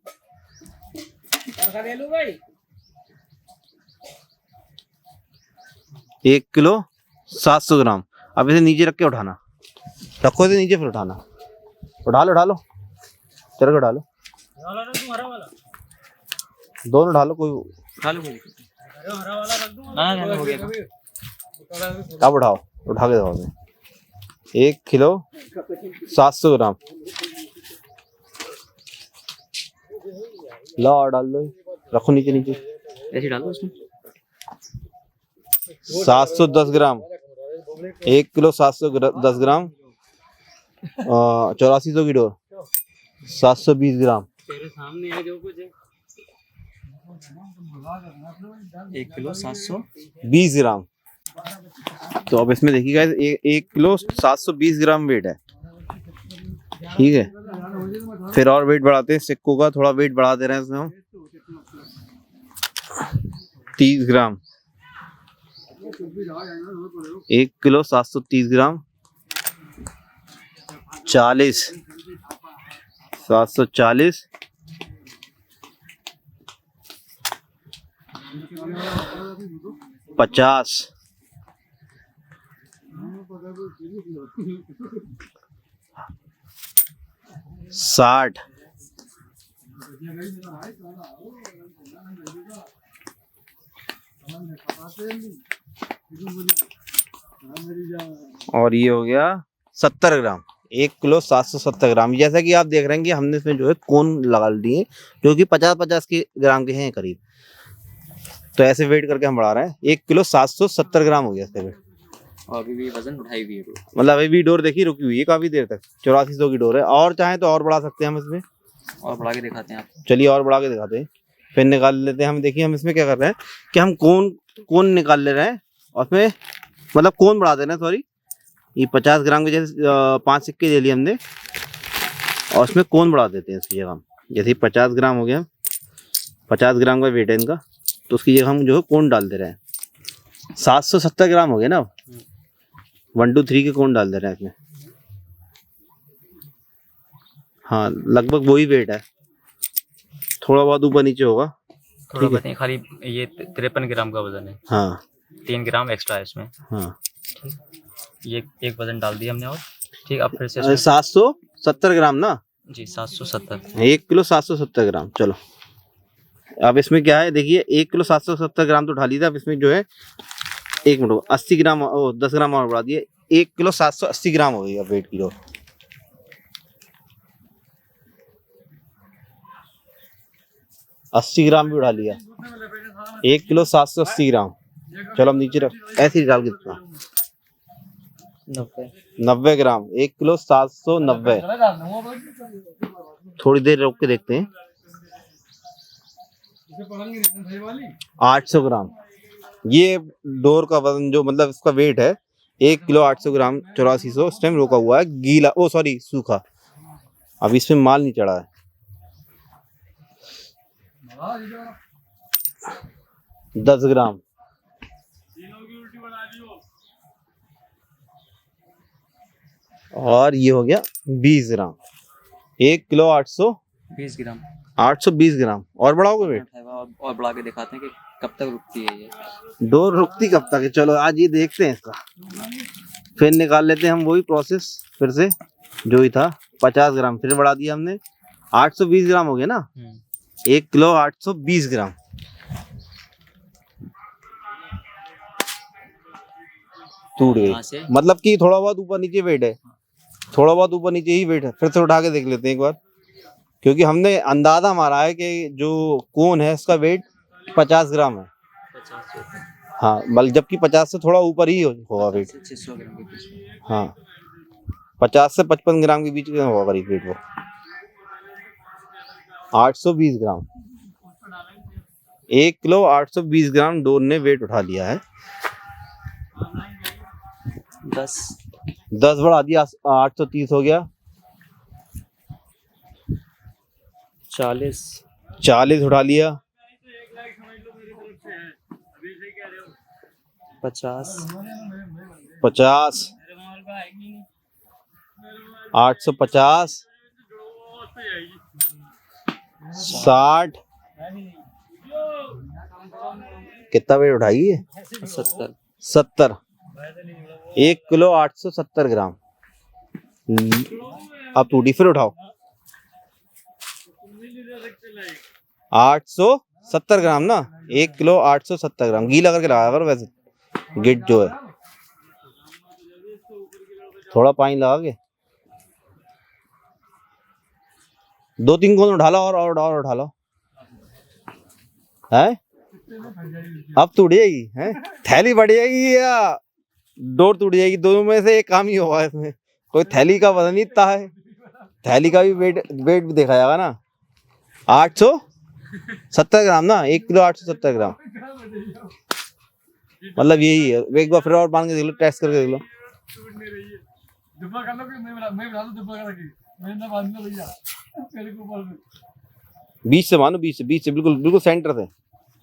1 किलो 700 ग्राम। अब इसे नीचे रख के उठाना, रखो इसे नीचे फिर उठाना। उठा लो चल के उठा लो, दोनों उठा लो, कोई ना हो गया। अब उठाओ, उठा के दो। 1 किलो 700 ग्राम लो और डाल दो, रखो नीचे ऐसे डाल दो उसमें। 710 ग्राम, 1 किलो 710 ग्राम, 8400 की डोर, 720 ग्राम। तेरे सामने है जो कुछ 1 किलो 720 ग्राम। तो अब इसमें देखिएगा 1 किलो 720 ग्राम वेट है, ठीक है। फिर और वेट बढ़ाते हैं, सिक्कों का थोड़ा वेट बढ़ा दे रहे हैं इसमें हम। 30 ग्राम, 1 किलो 730 ग्राम, 40 740, 50, 60, 70 और ये हो गया 70 ग्राम। 1 किलो 770 ग्राम। जैसा कि आप देख रहे हैं कि हमने इसमें जो है कोन लगा दिए, जो कि 50-50 के ग्राम के हैं करीब। तो ऐसे वेट करके हम बढ़ा रहे हैं। 1 किलो 770 ग्राम हो गया इसका वेट। और अभी भी वजन उठाई हुई है, मतलब अभी भी डोर देखिए रुकी हुई है काफी देर तक। 8400 की डोर है, और चाहें तो और बढ़ा सकते हैं हम इसमें। और बढ़ा के दिखाते हैं आप। चलिए और बढ़ा के दिखाते हैं, फिर निकाल लेते हैं हम। देखिए हम इसमें क्या कर रहे हैं कि हम कोन निकाल ले रहे हैं, और उसमें मतलब कोन बढ़ा दे रहे हैं, सॉरी। ये 50 ग्राम के जैसे 5 सिक्के ले लिए हमने, और उसमें कोन बढ़ा देते हैं इसकी जगह हम। जैसे 50 ग्राम हो गया, 50 ग्राम का वेट है इनका, तो उसकी जगह हम जो है कोन डाल दे रहे हैं। 770 ग्राम हो गया ना, 1 2 3 के कोन डाल दे रहे हैं इसमें। हाँ लगभग वही वेट है, थोड़ा बहुत ऊपर नीचे होगा। थोड़ा बताइए, खाली ये 53 ग्राम का वजन है। हाँ 3 ग्राम एक्स्ट्रा है इसमें। हाँ ये एक वजन डाल दिया हमने। और ठीक, अब फिर से 770 ग्राम ना जी, 770। 1 किलो 770 ग्राम। चलो अब इसमें क्या है देखिए, 1 किलो 770 ग्राम तो उठा ली था। अब इसमें जो है 1 मिनट 80 ग्राम 10 ग्राम और बढ़ा दिए, 1 किलो 780 ग्राम हो गई अब वेट किलो। 80 ग्राम भी उठा लिया, 1 किलो 780 ग्राम। चलो अब नीचे रख, ऐसे ही डाल के 90 ग्राम, 1 किलो 790। थोड़ी देर रोक के देखते हैं। 800 ग्राम ये डोर का वजन, जो मतलब इसका वेट है 1 किलो 800 ग्राम। 8400 इस टाइम रोका हुआ है, गीला सॉरी सूखा, अब इसमें माल नहीं चढ़ा है। 10 ग्राम, और ये हो गया 20 ग्राम। 1 किलो 20 ग्राम 820 ग्राम। और बढ़ाओगे वेट? और बढ़ा के दिखाते हैं कि कब तक रुकती है ये डोर रुकती कब तक है। चलो आज ये देखते हैं इसका, फिर निकाल लेते हैं हम वही प्रोसेस फिर से जो ही था। 50 ग्राम फिर बढ़ा दिया हमने, 820 ग्राम हो गया ना। 1 किलो 820 ग्राम। टूट गई, मतलब कि थोड़ा बहुत ऊपर नीचे वेट है, थोड़ा बहुत ऊपर नीचे ही वेट है। फिर से उठा के देख लेते हैं एक बार, क्योंकि हमने अंदाजा मारा है कि जो कोन है इसका वेट 50 ग्राम है। 50 हाँ बल जबकि 50 से थोड़ा ऊपर ही होगा वेट। 600 ग्राम के बीच में। हाँ 50 से 55 ग्राम के बीच में होगा करीब वेट वो। 820 ग्राम, 1 किलो 820 ग्राम डोर ने वेट उठा लिया है। 10 बढ़ा दिया, 830 हो गया। 40 उठा लिया। 50 850 60 कितना वेट उठाई है? 70 1 किलो 870 ग्राम। अब टूटी, फिर उठाओ। 870 ग्राम ना, 1 किलो 870 ग्राम। गीला करके लगा करो वैसे, गिट जो है थोड़ा पानी लगा के। 2-3 कोन उठा लो, और उठा लो है। अब टूट जाएगी है, थैली बढ़ जाएगी या डोर टूट जाएगी, दोनों में से एक काम ही होगा इसमें। कोई थैली का वजन इतना है, थैली का भी वेट भी देखा जाएगा ना। 870 ग्राम ना, 1 किलो 870 ग्राम, मतलब यही है। एक बार फिर और बांध के देख लो, टेस्ट करके देख लो। बीच से मानो, बीच से बिल्कुल सेंटर से,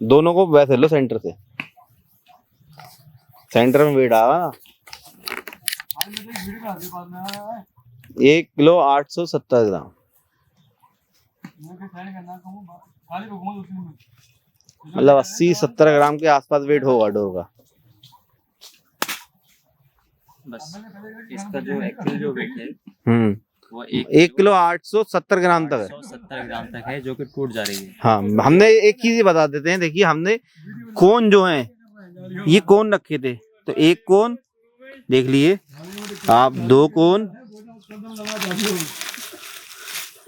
दोनों को वैसे लो सेंटर से। सेंटर में वेट आएगा ना। 1 किलो 870 ग्राम। मतलब 80-70 ग्राम के आसपास वेट होगा डोर का। बस इसका जो एक्चुअल जो वेट है वो 1 किलो 870 ग्राम तक है। 170 ग्राम तक है, जो कि टूट जा रही है। हाँ हमने एक चीज बता देते हैं, देखिए हमने कोन जो है ये कोन रखे थे, तो एक कोन देख लिए आप, 2 कोन,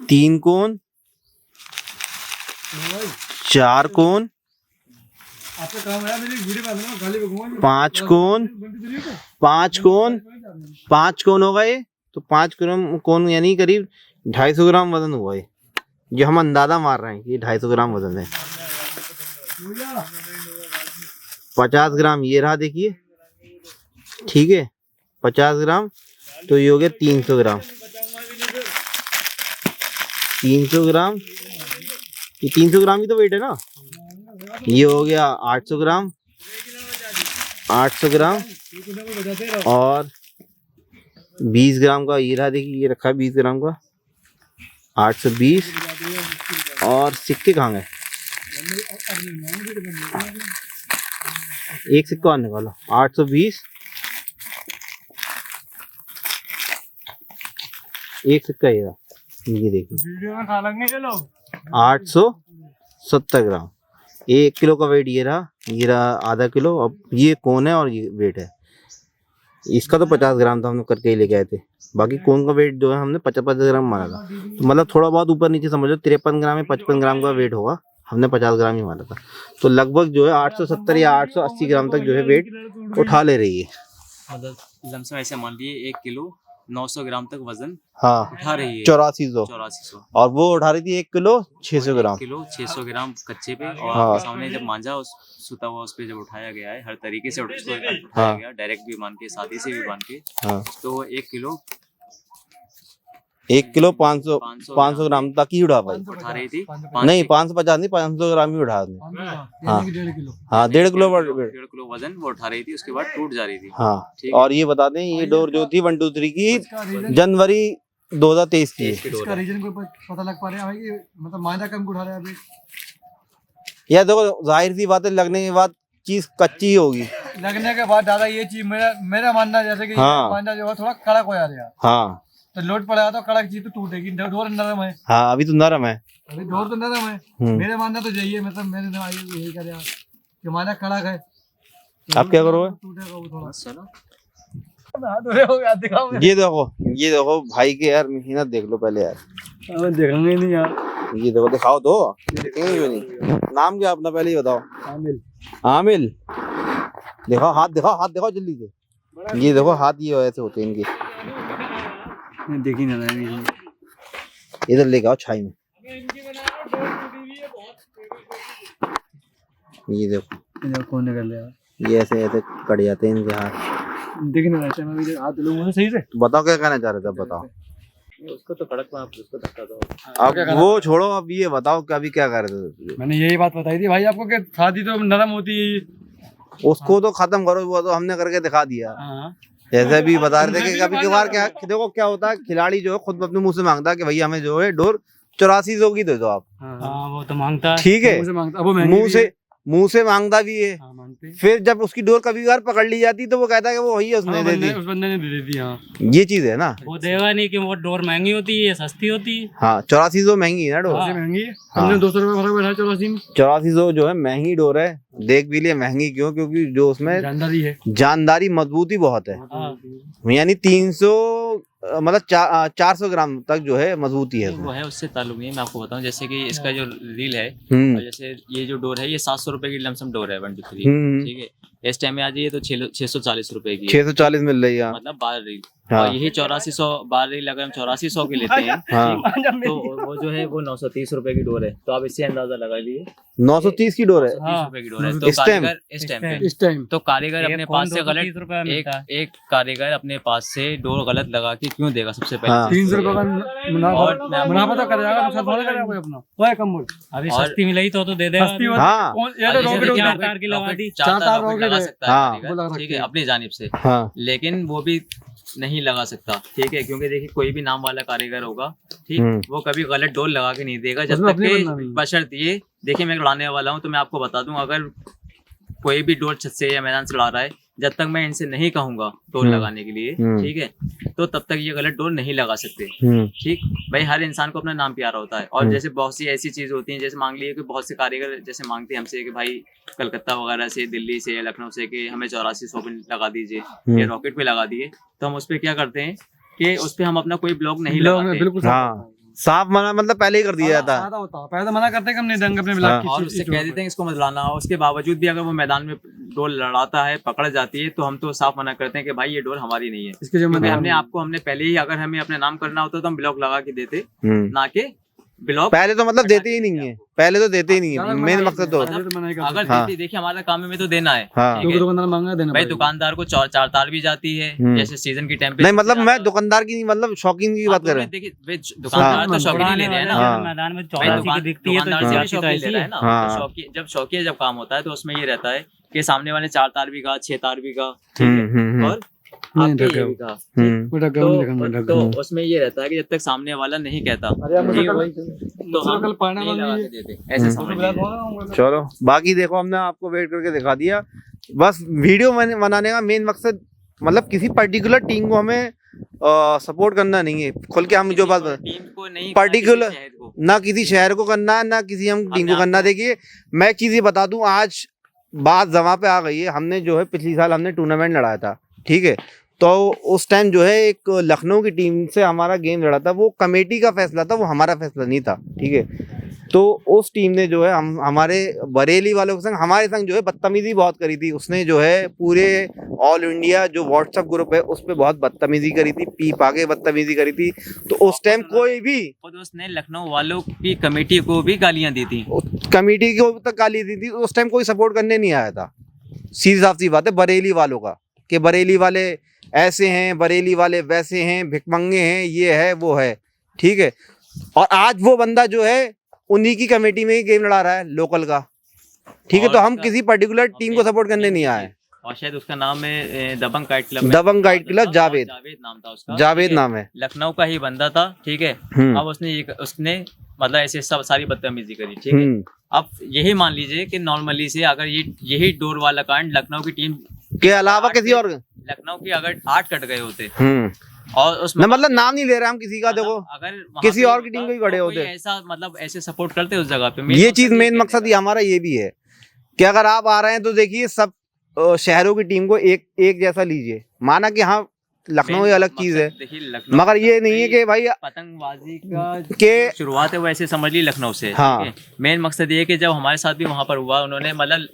3 कोन, 4 कोन, 5 कोन, 5 कोन हो गए। तो 5 कोन यानी करीब 250 ग्राम वजन हुआ है। जो हम अंदाजा मार रहे हैं कि 250 ग्राम वजन है। 50 ग्राम ये रहा देखिए, ठीक है 50 ग्राम, तो ये हो गया 300 ग्राम। 300 ग्राम, ये 300 ग्राम ही तो वेट है ना। ये हो गया 800 ग्राम, 800 ग्राम, और 20 ग्राम का ये रहा देखिए, ये रखा है 20 ग्राम का, 820 और सिक्के कहाँ गए? एक सिक्का और निकालो। 820 एक सिक्का ये देखिए वीडियो में खा लेंगे ये लोग। 870 ग्राम। 1 किलो का वेट ये रहा आधा किलो। अब ये कौन है और ये वेट है। इसका तो 50 ग्राम था, हमने करके ही लेके आए थे। बाकी कौन का वेट जो है हमने 50 ग्राम मारा था, तो मतलब थोड़ा बहुत ऊपर नीचे समझ लो 53 ग्राम या 55 ग्राम का वेट होगा। हमने 50 ग्राम ही मारा था, तो लगभग जो है 870 या 880 ग्राम तक जो है वेट उठा ले रही है। मतलब लमसम ऐसे मान लिए 1 किलो 900 ग्राम तक वजन हाँ उठा रही है। 8400 और वो उठा रही थी 1 किलो 600 ग्राम। 600 ग्राम कच्चे पे। और हाँ। आपके सामने जब मांझा सुता हुआ उस पे जब उठाया गया है, हर तरीके से उसको उठाया गया, डायरेक्ट भी मान के, साथी से भी मान के, हाँ। तो 1 किलो 500 ग्राम तक ही उठा पाई। उठा रही थी। नहीं 550 नहीं, 500 ग्राम ही उठा दी। हाँ 1.5 किलो। हाँ 1.5 किलो 1.5 किलो वजन वो उठा रही थी, उसके बाद टूट जा रही थी। हाँ। और ये बता दें, ये डोर जो थी 123 की जनवरी 2023 की। इसका रीजन कोई पता लग पा रहा है भाई? मतलब मांझा कम उठा रहा है अभी? यार देखो, जाहिर सी बात है, लगने के बाद चीज कच्ची ही होगी। लगने के बाद दादा ये चीज मेरा मानना जैसे कि हाँ। मांझा जो है थोड़ा कड़क हो जा रहा है। हाँ तो लोड पड़ेगा तो कड़क चीज तो टूटेगी। डोर नरम है, हाँ अभी तो नरम है। अभी डोर तो नरम है। मेरे मानना तो यही है, मतलब मेरे यही कर रहा कि माना कड़क है। आप क्या करोगे? टूटेगा वो थोड़ा। चलो ये देखो भाई के यार मेहनत देख लो पहले यार। देखेंगे नहीं यार। ये देखो, दिखाओ तो, देखेंगे भी नहीं। नाम क्या अपना पहले ही बताओ। आमिल। देखो हाथ दिखाओ जल्दी से। ये देखो हाथ ये ऐसे होते हैं इनके। देखी नहीं इधर लेके आओ छाई में। ये देखो कौन कर लिया? ये ऐसे कट जाते हैं इनके हाथ। देखी नहीं हाथ लूंगा सही से। बताओ क्या कहना चाह रहे थे, बताओ। उसको तो कड़क में उसको धक्का दो। अब वो छोड़ो, अब ये बताओ कि अभी क्या कर रहे थे। मैंने यही बात बताई थी भाई आपको कि शादी तो नरम होती है। उसको तो खत्म करो, वो तो हमने करके दिखा दिया। जैसे भी बता रहे थे कि कभी कभार क्या देखो क्या होता है, खिलाड़ी जो है खुद अपने मुंह से मांगता है कि भैया हमें जो है डोर 8400 की दे दो आप। वो तो मांगता है, ठीक है, मुंह से मांगता भी है। फिर जब उसकी डोर कभी बार पकड़ ली जाती तो वो कहता है कि वो वही है, उसने दे दी, उस बंदे ने दे दी। हाँ ये चीज है ना। वो देगा नहीं कि वो डोर महंगी होती है, सस्ती होती है। हाँ 8400 महंगी है ना डोर। महंगी है। हमने 200 रुपए भरा बैठा 84 में। 8400 जो है महंगी डोर है। देख भी लिए महंगी क्यों, क्योंकि जो उसमें जानदारी है, जानदारी मजबूती बहुत है। यानी 300 मतलब 400 ग्राम तक जो है मजबूती है। वो है उससे ताल्लुक नहीं, मैं आपको बताऊं, जैसे कि इसका जो रील है, और जैसे ये जो डोर है ये 700 रुपए की लमसम डोर है 123। ठीक है, इस टाइम में आ जाइए तो 640 रुपए की 640 मिल रही है, मतलब 12 रील। हाँ। और यही 8400 12 रील अगर हम 8400 की लेते हैं, हाँ। तो वो जो है वो 930 रुपए की डोर है। तो आप इससे अंदाजा लगा लिए 930 की डोर है। 930 रुपए की डोर है। तो इस टाइम कारीगर इस टाइम तो कारीगर अपने पास से गलत एक कारीगर अपने पास से डोर गलत लगा के क्यों देगा? सबसे पहले 300 रुपए का मुनाफा तो कर जाएगा, नुकसान थोड़ा करेगा कोई अपना। वो है कम बोल, अभी सस्ती मिलाई तो दे देगा। हाँ। ये तो रॉकेट 4 तार की लगा दी। 4 तार रॉकेट लगा सकता है हाँ। कारीगर, ठीक है, अपनी जानिब से। हाँ। लेकिन वो भी नहीं लगा सकता, ठीक है, क्योंकि देखिए कोई भी नाम वाला कारीगर होगा, ठीक, वो कभी गलत डोर लगा के नहीं देगा जब तक कि बशर्ते, देखिए मैं उड़ाने वाला हूँ तो मैं आपको बता दूं, अगर कोई भी डोर छत से या मैदान से उड़ा रहा है, जब तक मैं इनसे नहीं कहूंगा डोर लगाने के लिए, ठीक है, तो तब तक ये गलत डोर नहीं लगा सकते। ठीक भाई, हर इंसान को अपना नाम प्यारा होता है। और जैसे बहुत सी ऐसी चीज होती हैं, जैसे मांग लिए कि बहुत से कारीगर जैसे मांगते हैं हमसे कि भाई कलकत्ता वगैरह से, दिल्ली से या लखनऊ से कि हमें 8400 पे लगा दीजिए या रॉकेट पे लगा दिए, तो हम उस पर क्या करते हैं कि उस पर हम अपना कोई ब्लॉग नहीं लगाते। बिल्कुल साफ मना, मतलब पहले ही कर दिया जाता है। पहले मना करते हैं कि हम नहीं देंगे अपने ब्लॉग की, और उससे कह देते हैं इसको मत लाना। उसके बावजूद भी अगर वो मैदान में डोर लड़ाता है, पकड़ जाती है, तो हम तो साफ मना करते हैं कि भाई ये डोर हमारी नहीं है। इसके जो हमने पहले ही, अगर हमें अपने नाम करना होता तो हम ब्लॉग लगा के देते, ना कि ब्लॉग। पहले तो मतलब देते ही नहीं है, पहले तो देते ही नहीं है। मेन मकसद तो अगर देती, देखिए हमारा काम में तो देना है, दुकानदार मांगा देना भाई। दुकानदार को 4 तार भी जाती है, जैसे सीजन की टेम्परेचर। नहीं मतलब मैं दुकानदार की नहीं, मतलब शौकीन की बात कर रहे हैं। देखिए दुकानदार तो शौकीन ही ले रहे हैं ना, मैदान में 84 की दिखती है तो शौकीन ले रहा है ना। जब शौकीन जब काम होता है तो उसमें ये रहता है कि सामने वाले 4 तार भी गा, 6 तार भी गा, ठीक है, और नहीं आपने ढका ये भी कहा। वो ढका हुआ नहीं देखा मैंने, ढका तो उसमें ये रहता है कि जब तक सामने वाला नहीं कहता तो हम नहीं लगा के देते, ऐसे समझ लीजिए। चलो बाकी देखो, हमने आपको वेट करके दिखा दिया। बस वीडियो बनाने का मेन मकसद मतलब किसी पर्टिकुलर टीम को हमें सपोर्ट करना नहीं है। खुल के हम जो बात टीम को नहीं, पर्टिकुलर किसी शहर को। ना किसी शहर को करना है, ना किसी हम टीम को करना। देखिए मैं एक चीज ये बता दूं, आज बात जमा पे आ गई है। हमने जो है पिछली साल हमने टूर्नामेंट लड़ाया था, ठीक है, तो उस टाइम जो है एक लखनऊ की टीम से हमारा गेम लड़ा था। वो कमेटी का फैसला था, वो हमारा फैसला नहीं था, ठीक है। तो उस टीम ने जो है हमारे बरेली वालों के संग, हमारे संग जो है बदतमीजी बहुत करी थी। उसने जो है पूरे ऑल इंडिया जो व्हाट्सएप ग्रुप है उस पर बहुत बदतमीजी करी थी, पीप आके बदतमीजी करी थी। तो उस टाइम कोई भी खुद उसने लखनऊ वालों की कमेटी को भी गालियां दी थी, कमेटी को तक गाली दी थी। उस टाइम कोई सपोर्ट करने नहीं आया था। सीधी साफ सी बात है बरेली वालों का, कि बरेली वाले ऐसे हैं, बरेली वाले वैसे हैं, भिकमंगे हैं, ये है वो है, ठीक है। और आज वो बंदा जो है उन्हीं की कमेटी में ही गेम लड़ा रहा है लोकल का, ठीक है। तो हम किसी पर्टिकुलर टीम को सपोर्ट करने नहीं आए। और शायद उसका नाम है दबंग काइट क्लब, दबंग काइट क्लब, जावेद नाम था उसका, जावेद नाम है, लखनऊ का ही बंदा था, ठीक है। अब उसने मतलब ऐसे सब सारी बदतमीजी करी, ठीक है। अब यही मान लीजिए कि नॉर्मली से अगर यही डोर वाला कांड लखनऊ की टीम के अलावा किसी और, लखनऊ की अगर 8 कट गए होते और उसमें मतलब नाम नहीं ले रहा हम किसी का, देखो अगर किसी और की टीम को ही खड़े होते, ऐसा मतलब ऐसे सपोर्ट करते उस जगह पे। ये चीज मेन मकसद ये हमारा ये भी है कि अगर आप आ रहे हैं तो देखिए सब शहरों की टीम को एक जैसा लीजिए। माना कि हाँ लखनऊ ये अलग चीज है, मगर ये नहीं है कि भाई पतंगबाजी का के शुरुआत है वो ऐसे समझ ली लखनऊ से। हाँ। मेन मकसद ये है कि जब हमारे साथ भी वहाँ पर हुआ, उन्होंने मतलब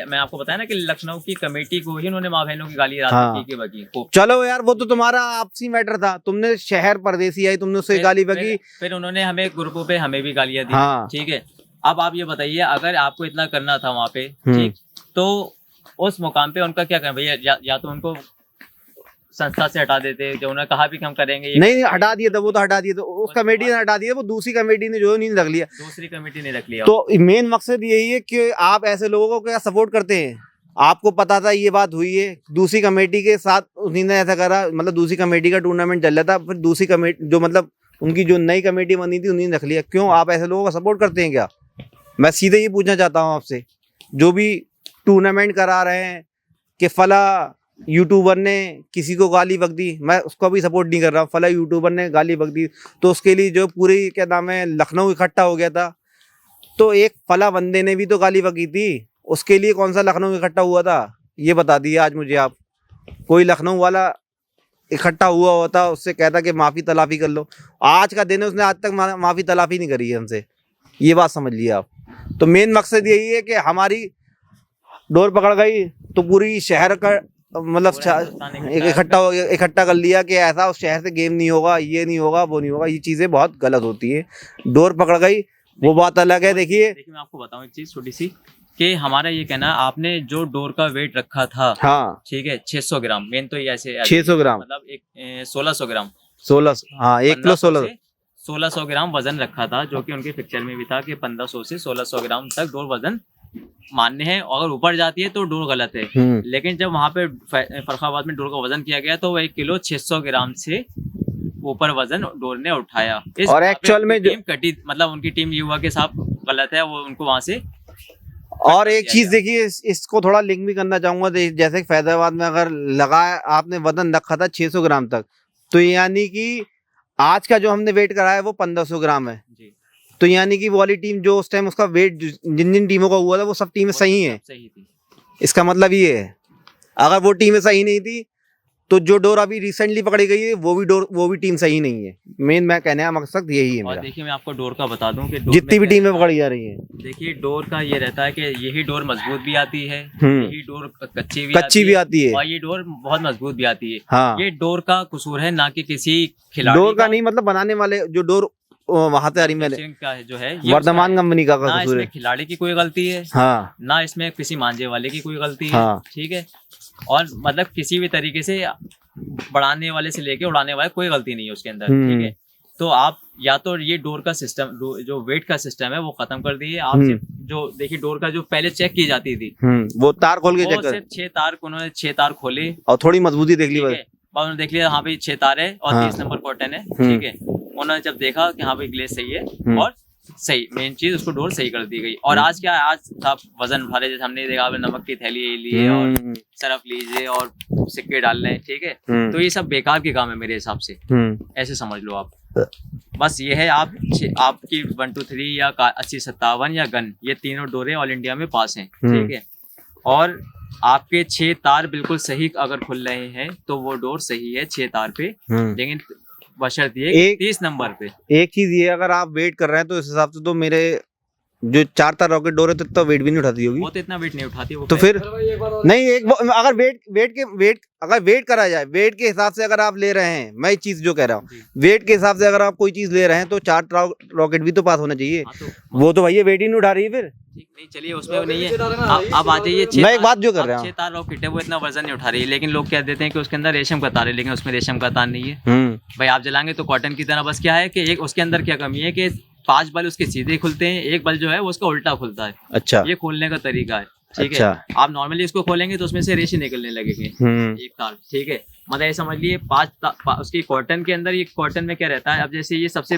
मैं आपको बताया ना कि लखनऊ की कमेटी को ही उन्होंने माँ बहनों की गाली हाँ। की बकी को। चलो यार वो तो तुम्हारा आपसी मैटर था, तुमने शहर परदेसी आई, तुमने उससे गाली बकी, फिर उन्होंने हमें ग्रुपों पे हमें भी गालियां दी, हाँ। ठीक है। अब आप ये बताइए अगर आपको इतना करना था वहाँ पे, ठीक, तो उस मुकाम पे उनका क्या करना भैया, या तो उनको संस्था से हटा देते, जो उन्होंने कहा भी कि हम करेंगे। नहीं हटा दिया था, वो तो हटा दिया था, उस कमेटी ने हटा दिया, वो दूसरी कमेटी ने जो है नहीं रख लिया, दूसरी कमेटी ने रख लिया। तो मेन मकसद यही है कि आप ऐसे लोगों को क्या सपोर्ट करते हैं। आपको पता था ये बात हुई है, दूसरी कमेटी के साथ उन्हीं ने ऐसा करा, मतलब दूसरी कमेटी का टूर्नामेंट चल रहा था, फिर दूसरी कमेटी जो मतलब उनकी जो नई कमेटी बनी थी उन्हीं ने रख लिया। क्यों आप ऐसे लोगों का सपोर्ट करते हैं क्या? मैं सीधे ये पूछना चाहता हूँ आपसे, जो भी टूर्नामेंट करा रहे हैं कि फला यूट्यूबर ने किसी को गाली बक दी, मैं उसको भी सपोर्ट नहीं कर रहा हूँ, फला यूट्यूबर ने गाली बक दी, तो उसके लिए जो पूरी क्या नाम है लखनऊ इकट्ठा हो गया था, तो एक फला बंदे ने भी तो गाली बकी थी, उसके लिए कौन सा लखनऊ इकट्ठा हुआ था ये बता दिए आज मुझे आप। कोई लखनऊ वाला इकट्ठा हुआ होता, उससे कहता कि माफ़ी तलाफ़ी कर लो, आज का दिन है, उसने आज तक माफ़ी तलाफ़ी नहीं करी है हमसे, ये बात समझ लिया आप। तो मेन मकसद यही है कि हमारी डोर पकड़ गई तो पूरी शहर का मतलब इकट्ठा कर लिया कि ऐसा उस शहर से गेम नहीं होगा, ये नहीं होगा, वो नहीं होगा। ये चीज़ें बहुत गलत होती है। डोर पकड़ गई वो बात अलग है। देखिए मैं आपको बताऊं एक चीज़ छोटी सी, कि हमारा ये कहना है आपने जो डोर का वेट रखा था, हाँ ठीक है, 600 ग्राम, मेन तो ये ऐसे 600 ग्राम मतलब एक 1600 ग्राम, 16, हाँ 1 किलो 1600 ग्राम वजन रखा था, जो कि उनके पिक्चर में भी था कि 1500 से 1600 ग्राम तक डोर वजन मान्य है। अगर ऊपर जाती है तो डोर गलत है। लेकिन जब वहाँ पे फर्रुखाबाद में डोर का वजन किया गया तो वो 1 किलो 600 ग्राम से ऊपर वजन डोर ने उठाया। और एक्चुअल में टीम कटी, मतलब उनकी टीम ये हुआ कि साहब गलत है, वो उनको वहाँ से। और एक चीज देखिए, इसको थोड़ा लिंक भी करना चाहूंगा, जैसे फैजाबाद में अगर लगा आपने वजन रखा था 600 ग्राम तक, तो यानी कि आज का जो हमने वेट कराया वो 1500 ग्राम है जी। तो यानी कि वो वाली टीम जो उस टाइम उसका वेट जिन जिन टीमों का हुआ था वो सब टीमें सही हैं, सही थी। इसका मतलब ये है अगर वो टीमें सही नहीं थी तो जो डोर अभी रिसेंटली पकड़ी गई है वो भी टीम सही नहीं है। मेन मैं कहने का मकसद यही है मेरा। और देखिए मैं आपको डोर का बता दूं कि जितनी भी टीमें पकड़ी जा रही है, देखिए डोर का ये रहता है कि यही डोर मजबूत भी आती है, यही डोर कच्ची भी आती है, और ये डोर बहुत मजबूत भी आती है। हाँ। ये डोर का कसूर है, ना कि किसी खिलाड़ी डोर का नहीं, मतलब बनाने वाले जो डोर वहां से आ रही मैंने का जो है वर्धमान कंपनी का ना कसूर है। इसमें खिलाड़ी की कोई गलती है, हाँ। ना इसमें किसी मांझे वाले की कोई गलती है, हाँ। ठीक है। और मतलब किसी भी तरीके से बढ़ाने वाले से लेके उड़ाने वाले कोई गलती नहीं है उसके अंदर, ठीक है। तो आप या तो ये डोर का सिस्टम, जो वेट का सिस्टम है वो खत्म कर दिए आप। जो देखिए डोर का जो पहले चेक की जाती थी, वो तार खोल के चेक कर, सिर्फ 6 तार, उन्होंने 6 तार खोले और थोड़ी मजबूती देख ली, उन्होंने देख लिया हाँ भाई 6 तार है और 30 नंबर कॉटन है, ठीक है। उन्होंने जब देखा कि हाँ भाई ग्लेज सही है और सही, मेन चीज उसको डोर सही कर दी गई। और आज क्या है, आज सब वजन भरे, जैसे हमने देखा नमक की थैली लिए और सरफ लीजिए और सिक्के डाल रहे हैं, ठीक है। तो ये सब बेकार के काम है मेरे हिसाब से, ऐसे समझ लो आप। बस ये है, आपकी 1 2 3 या 80 57 या गन, ये तीनों डोरे ऑल इंडिया में पास हैं, ठीक है। और आपके 6 तार बिल्कुल सही अगर खुल रहे हैं तो वो डोर सही है 6 तार पे, लेकिन बशर्ते 30 नंबर पे। एक चीज ये, अगर आप वेट कर रहे हैं तो इस हिसाब से तो मेरे जो 4 तार रॉकेट डोर है तो वेट भी नहीं उठाती होगी। वो तो इतना वेट नहीं उठाती वो तो फिर नहीं, अगर वेट करा जाए, वेट के हिसाब से अगर आप ले रहे हैं, मैं चीज जो कह रहा हूँ, वेट के हिसाब से अगर आप कोई चीज ले रहे हैं तो 4 रॉकेट भी तो पास होना चाहिए। वो तो भैया वेट ही नहीं उठा रही है फिर। ठीक नहीं, चलिए उसमें नहीं है। अब आ जाइए, मैं एक बात जो कर रहा हूँ, 6 तार रॉकेट है, वो इतना वजन नहीं उठा रही है, लेकिन लोग कह देते हैं कि उसके अंदर रेशम का तार है, लेकिन उसमें रेशम का तार नहीं है भाई। आप जलाएंगे तो कॉटन की तरह, बस क्या है कि एक उसके अंदर क्या कमी है कि 5 बल उसके सीधे खुलते हैं, एक बल जो है वो उसका उल्टा खुलता है। अच्छा, ये खोलने का तरीका है, ठीक है। आप नॉर्मली इसको खोलेंगे तो उसमें से रेशे निकलने लगेंगे एक तार, ठीक है। मतलब ये समझ लिए 5 उसकी कॉटन के अंदर, ये कॉटन में क्या रहता है, अब जैसे ये सबसे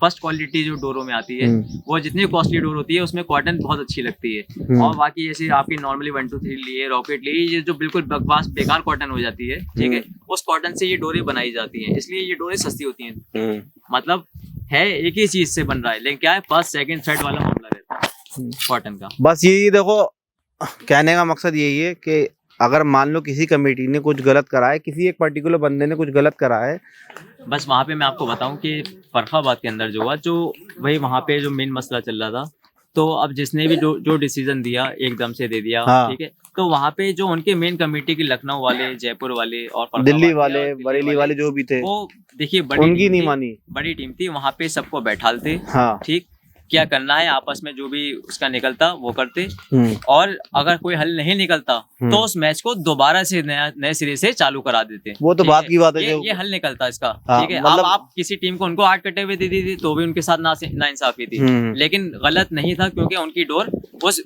फर्स्ट क्वालिटी जो डोरों में आती है, वो जितनी कॉस्टली डोर होती है उसमें कॉटन बहुत अच्छी लगती है। और बाकी जैसे आपकी नॉर्मली 1 2 3 लिए, रॉकेट लिए, ये जो बिल्कुल बकवास बेकार कॉटन हो जाती है, ठीक है, उस कॉटन से ये डोरे बनाई जाती हैं, इसलिए ये डोरे सस्ती होती हैं। मतलब है एक ही चीज से बन रहा है, लेकिन क्या है, फर्स्ट सेकंड थर्ड वाला मामला रहता है कॉटन का। बस यही देखो, कहने का मकसद यही है कि अगर मान लो किसी कमेटी ने कुछ गलत करा है, किसी एक पर्टिकुलर बंदे ने कुछ गलत करा है, बस वहाँ पे मैं आपको बताऊं कि फर्रुखाबाद के अंदर जो हुआ, जो भाई वहाँ पे जो मेन मसला चल रहा था, तो अब जिसने भी जो डिसीजन दिया एकदम से दे दिया, ठीक है। तो वहाँ पे जो उनके मेन कमेटी के लखनऊ वाले, जयपुर वाले और दिल्ली वाले, बरेली वाले जो भी थे, वो देखिए उनकी नहीं मानी, बड़ी टीम थी, वहाँ पे सबको बैठालते, ठीक, क्या करना है आपस में जो भी उसका निकलता वो करते, और अगर कोई हल नहीं निकलता तो उस मैच को दोबारा से नए सिरे से चालू करा देते। वो तो बात की बात है, ये हल निकलता इसका, ठीक है। मतलब आप किसी टीम को उनको 8 कटे हुए दे दी थी तो भी उनके साथ नाइंसाफी थी, लेकिन गलत नहीं था, क्योंकि उनकी डोर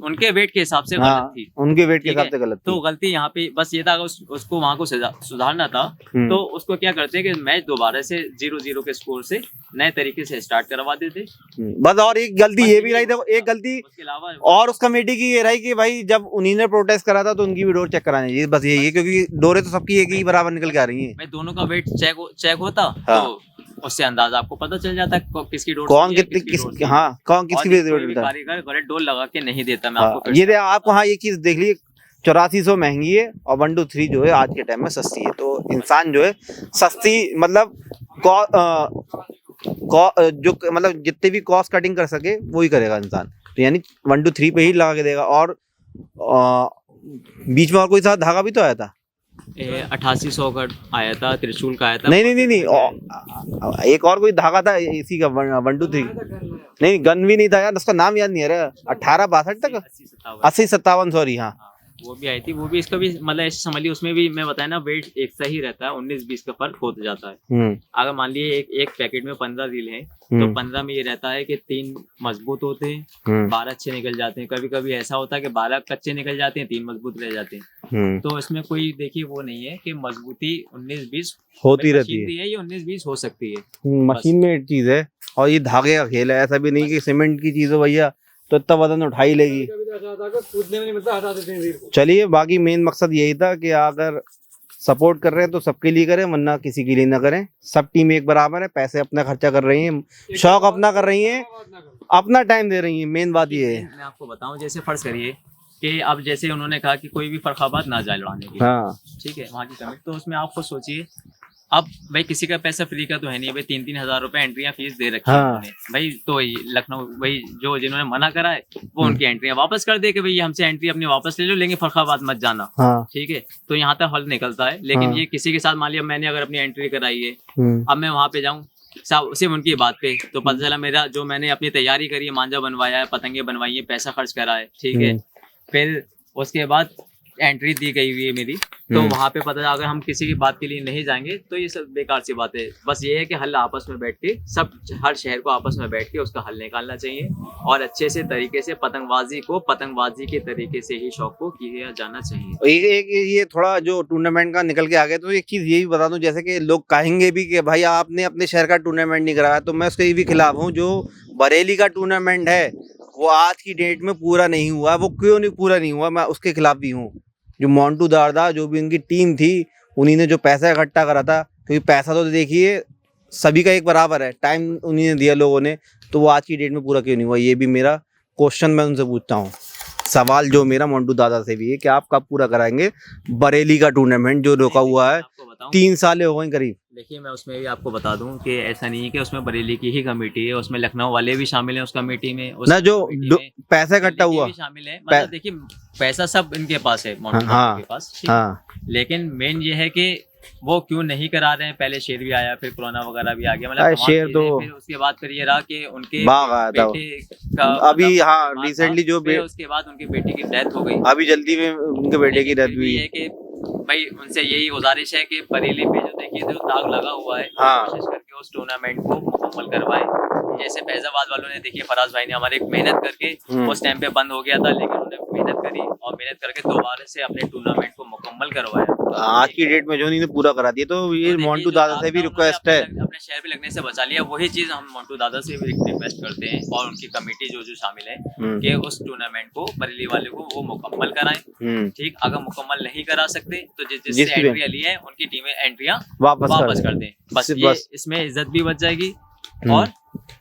उनके वेट के हिसाब से गलत थी, उनके वेट के हिसाब से गलत थी। तो गलती यहाँ पे बस ये था, उसको वहाँ को सुधारना था, तो उसको क्या करते कि मैच दोबारा से 0-0 के स्कोर से नए तरीके से स्टार्ट करवा देते बस। और एक गलती ये भी रही, देखो एक गलती उसके अलावा और उस कमेटी की ये रही कि भाई जब उन्हीं ने प्रोटेस्ट करा था तो उनकी भी डोर चेक करानी चाहिए, बस यही है, क्योंकि डोरे तो सबकी एक ही बराबर निकल के आ रही है। भाई दोनों का वेट चेक होता, तो उससे अंदाजा आपको पता चल जाता है किसकी डोर कौन कितनी, हाँ कौन किसकी कारीगर गलत डोर लगा के नहीं देता। मैं आपको ये आपको हाँ ये चीज देख ली, 8400 महंगी है और 1 2 3 जो है आज के टाइम में सस्ती है। तो इंसान जो है सस्ती, मतलब जो मतलब जितने भी कॉस्ट कटिंग कर सके वो ही करेगा इंसान, तो यानी 1 2 3 पे ही लगा के देगा। और बीच में और कोई साथ धागा भी तो आया था, 8800 का आया था, त्रिशूल का आया था। नहीं, एक और कोई धागा था इसी का 1 2 3, नहीं गन भी नहीं था यार, उसका नाम याद नहीं आ रहा, 1862 तक 80 57 सॉरी, हाँ वो भी आई थी, वो भी इसका भी मतलब ऐसे समझ लिया, उसमें भी मैं बताया ना वेट एक सा ही रहता है, 19-20 का फर्क हो जाता है। अगर मान लिए एक पैकेट में 15 रील हैं, तो 15 में ये रहता है कि 3 मजबूत होते हैं, 12 अच्छे निकल जाते हैं। कभी कभी ऐसा होता है कि 12 कच्चे निकल जाते हैं, 3 मजबूत रह जाते हैं। तो इसमें कोई देखिए वो नहीं है कि मजबूती 19-20 होती रहती है, ये 19-20 हो सकती है, मशीन में एक चीज है। और ये धागे का खेल है, ऐसा भी नहीं कि सीमेंट की चीज हो भैया तो इतना वजन उठा ही लेगी। चलिए, बाकी मेन मकसद यही था कि अगर सपोर्ट कर रहे हैं तो सबके लिए करें, वरना किसी के लिए ना करें। सब टीम एक बराबर है, पैसे अपना खर्चा कर रही हैं, शौक अपना कर रही हैं, अपना टाइम दे रही हैं, मेन बात ये है। मैं आपको बताऊं, जैसे फर्ज करिए कि अब जैसे उन्होंने कहा कि कोई भी फर्रुखाबाद ना जाए लड़ाने के लिए, हाँ ठीक है, वहाँ की कमेटी, तो उसमें आप खुद सोचिए, अब भाई किसी का पैसा फ्री का तो है नहीं भाई, 3-3 हजार रुपए एंट्रियां फीस दे रखी है उन्होंने भाई। तो लखनऊ भाई जो जिन्होंने मना करा है वो उनकी एंट्रियां वापस कर दे कि भाई हमसे एंट्री अपनी वापस ले लो, लेकिन फर्रुखाबाद मत जाना, ठीक है। तो यहाँ तक हल निकलता है, लेकिन ये किसी के साथ मान लिया मैंने अगर अपनी एंट्री कराई है, अब मैं वहाँ पे जाऊँ सिर्फ उनकी बात पे, तो पता चला मेरा जो मैंने अपनी तैयारी करी है, मांझा बनवाया है, पतंगे बनवाई है, पैसा खर्च करा है, ठीक है, फिर उसके बाद एंट्री दी गई हुई है मेरी, तो वहाँ पे पता अगर हम किसी की बात के लिए नहीं जाएंगे तो ये सब बेकार सी बात है। बस ये है कि हल आपस में बैठ के सब, हर शहर को आपस में बैठ के उसका हल निकालना चाहिए और अच्छे से तरीके से पतंगबाजी के तरीके से ही शौक को किया जाना चाहिए। एक ये थोड़ा जो टूर्नामेंट का निकल के आ गया, तो एक चीज ये भी बता दूं, जैसे कि लोग कहेंगे भी कि भाई आपने अपने शहर का टूर्नामेंट नहीं कराया, तो मैं उसके भी खिलाफ हूँ। जो बरेली का टूर्नामेंट है वो आज की डेट में पूरा नहीं हुआ, वो क्यों नहीं पूरा नहीं हुआ, मैं उसके खिलाफ भी हूँ। जो मोंटू दादा, जो भी उनकी टीम थी, उन्हीं ने जो पैसा इकट्ठा करा था, क्योंकि पैसा तो देखिए सभी का एक बराबर है, टाइम उन्हीं ने दिया लोगों ने, तो वो आज की डेट में पूरा क्यों नहीं हुआ, ये भी मेरा क्वेश्चन मैं उनसे पूछता हूँ। सवाल जो मेरा मोंटू दादा से भी है कि आप कब पूरा कराएंगे बरेली का टूर्नामेंट जो रोका हुआ है, 3 साल हो गए करीब। देखिए मैं उसमें भी आपको बता दूं कि ऐसा नहीं है कि उसमें बरेली की ही कमेटी है, उसमें लखनऊ वाले भी शामिल हैं उस कमेटी में, ना जो पैसा इकट्ठा हुआ भी शामिल है। मतलब देखिए पैसा सब इनके पास है, मोंटू के पास, लेकिन मेन ये है कि वो क्यों नहीं करा रहे हैं। पहले शेर भी आया, फिर कोरोना वगैरह भी आ गया, मतलब शेर तो फिर उसके बाद फिर ये रहा कि उनके बेटे का अभी रिसेंटली जो उसके बाद उनकी बेटी की डेथ हो गई, अभी जल्दी में उनके बेटे की डेथ हुई है। कि भाई उनसे यही गुजारिश है कि बरेली पे जो देखिए जो दाग लगा हुआ है, कोशिश करके उस टूर्नामेंट को मुकम्मल करवाएं। जैसे फैजाबाद वालों ने, देखिए फराज भाई ने हमारे मेहनत करके उस टाइम पे बंद हो गया था, लेकिन उन्होंने मेहनत करी और मेहनत करके दोबारा से अपने टूर्नामेंट को मुकम्मल करवाया। आज की डेट में जो इन्होंने पूरा करा दिया, तो ये मोंटू दादा से भी रिक्वेस्ट है, अपने शहर पे लगने से बचा लिया। वही चीज हम मोंटू दादा से भी रिक्वेस्ट करते हैं और उनकी कमेटी जो शामिल है कि उस टूर्नामेंट को बरेली वाले को वो मुकम्मल कराएं। ठीक, अगर मुकम्मल नहीं करा सकते तो जिससे एंट्रियां ली है उनकी टीमें एंट्रियां वापस कर दें। बस इसमें इज्जत भी बच जाएगी और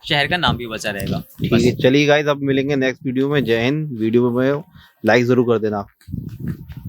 शहर का नाम भी बचा रहेगा। ठीक है, चलिए गाइस, अब मिलेंगे नेक्स्ट वीडियो में। जय हिंद। वीडियो में लाइक जरूर कर देना।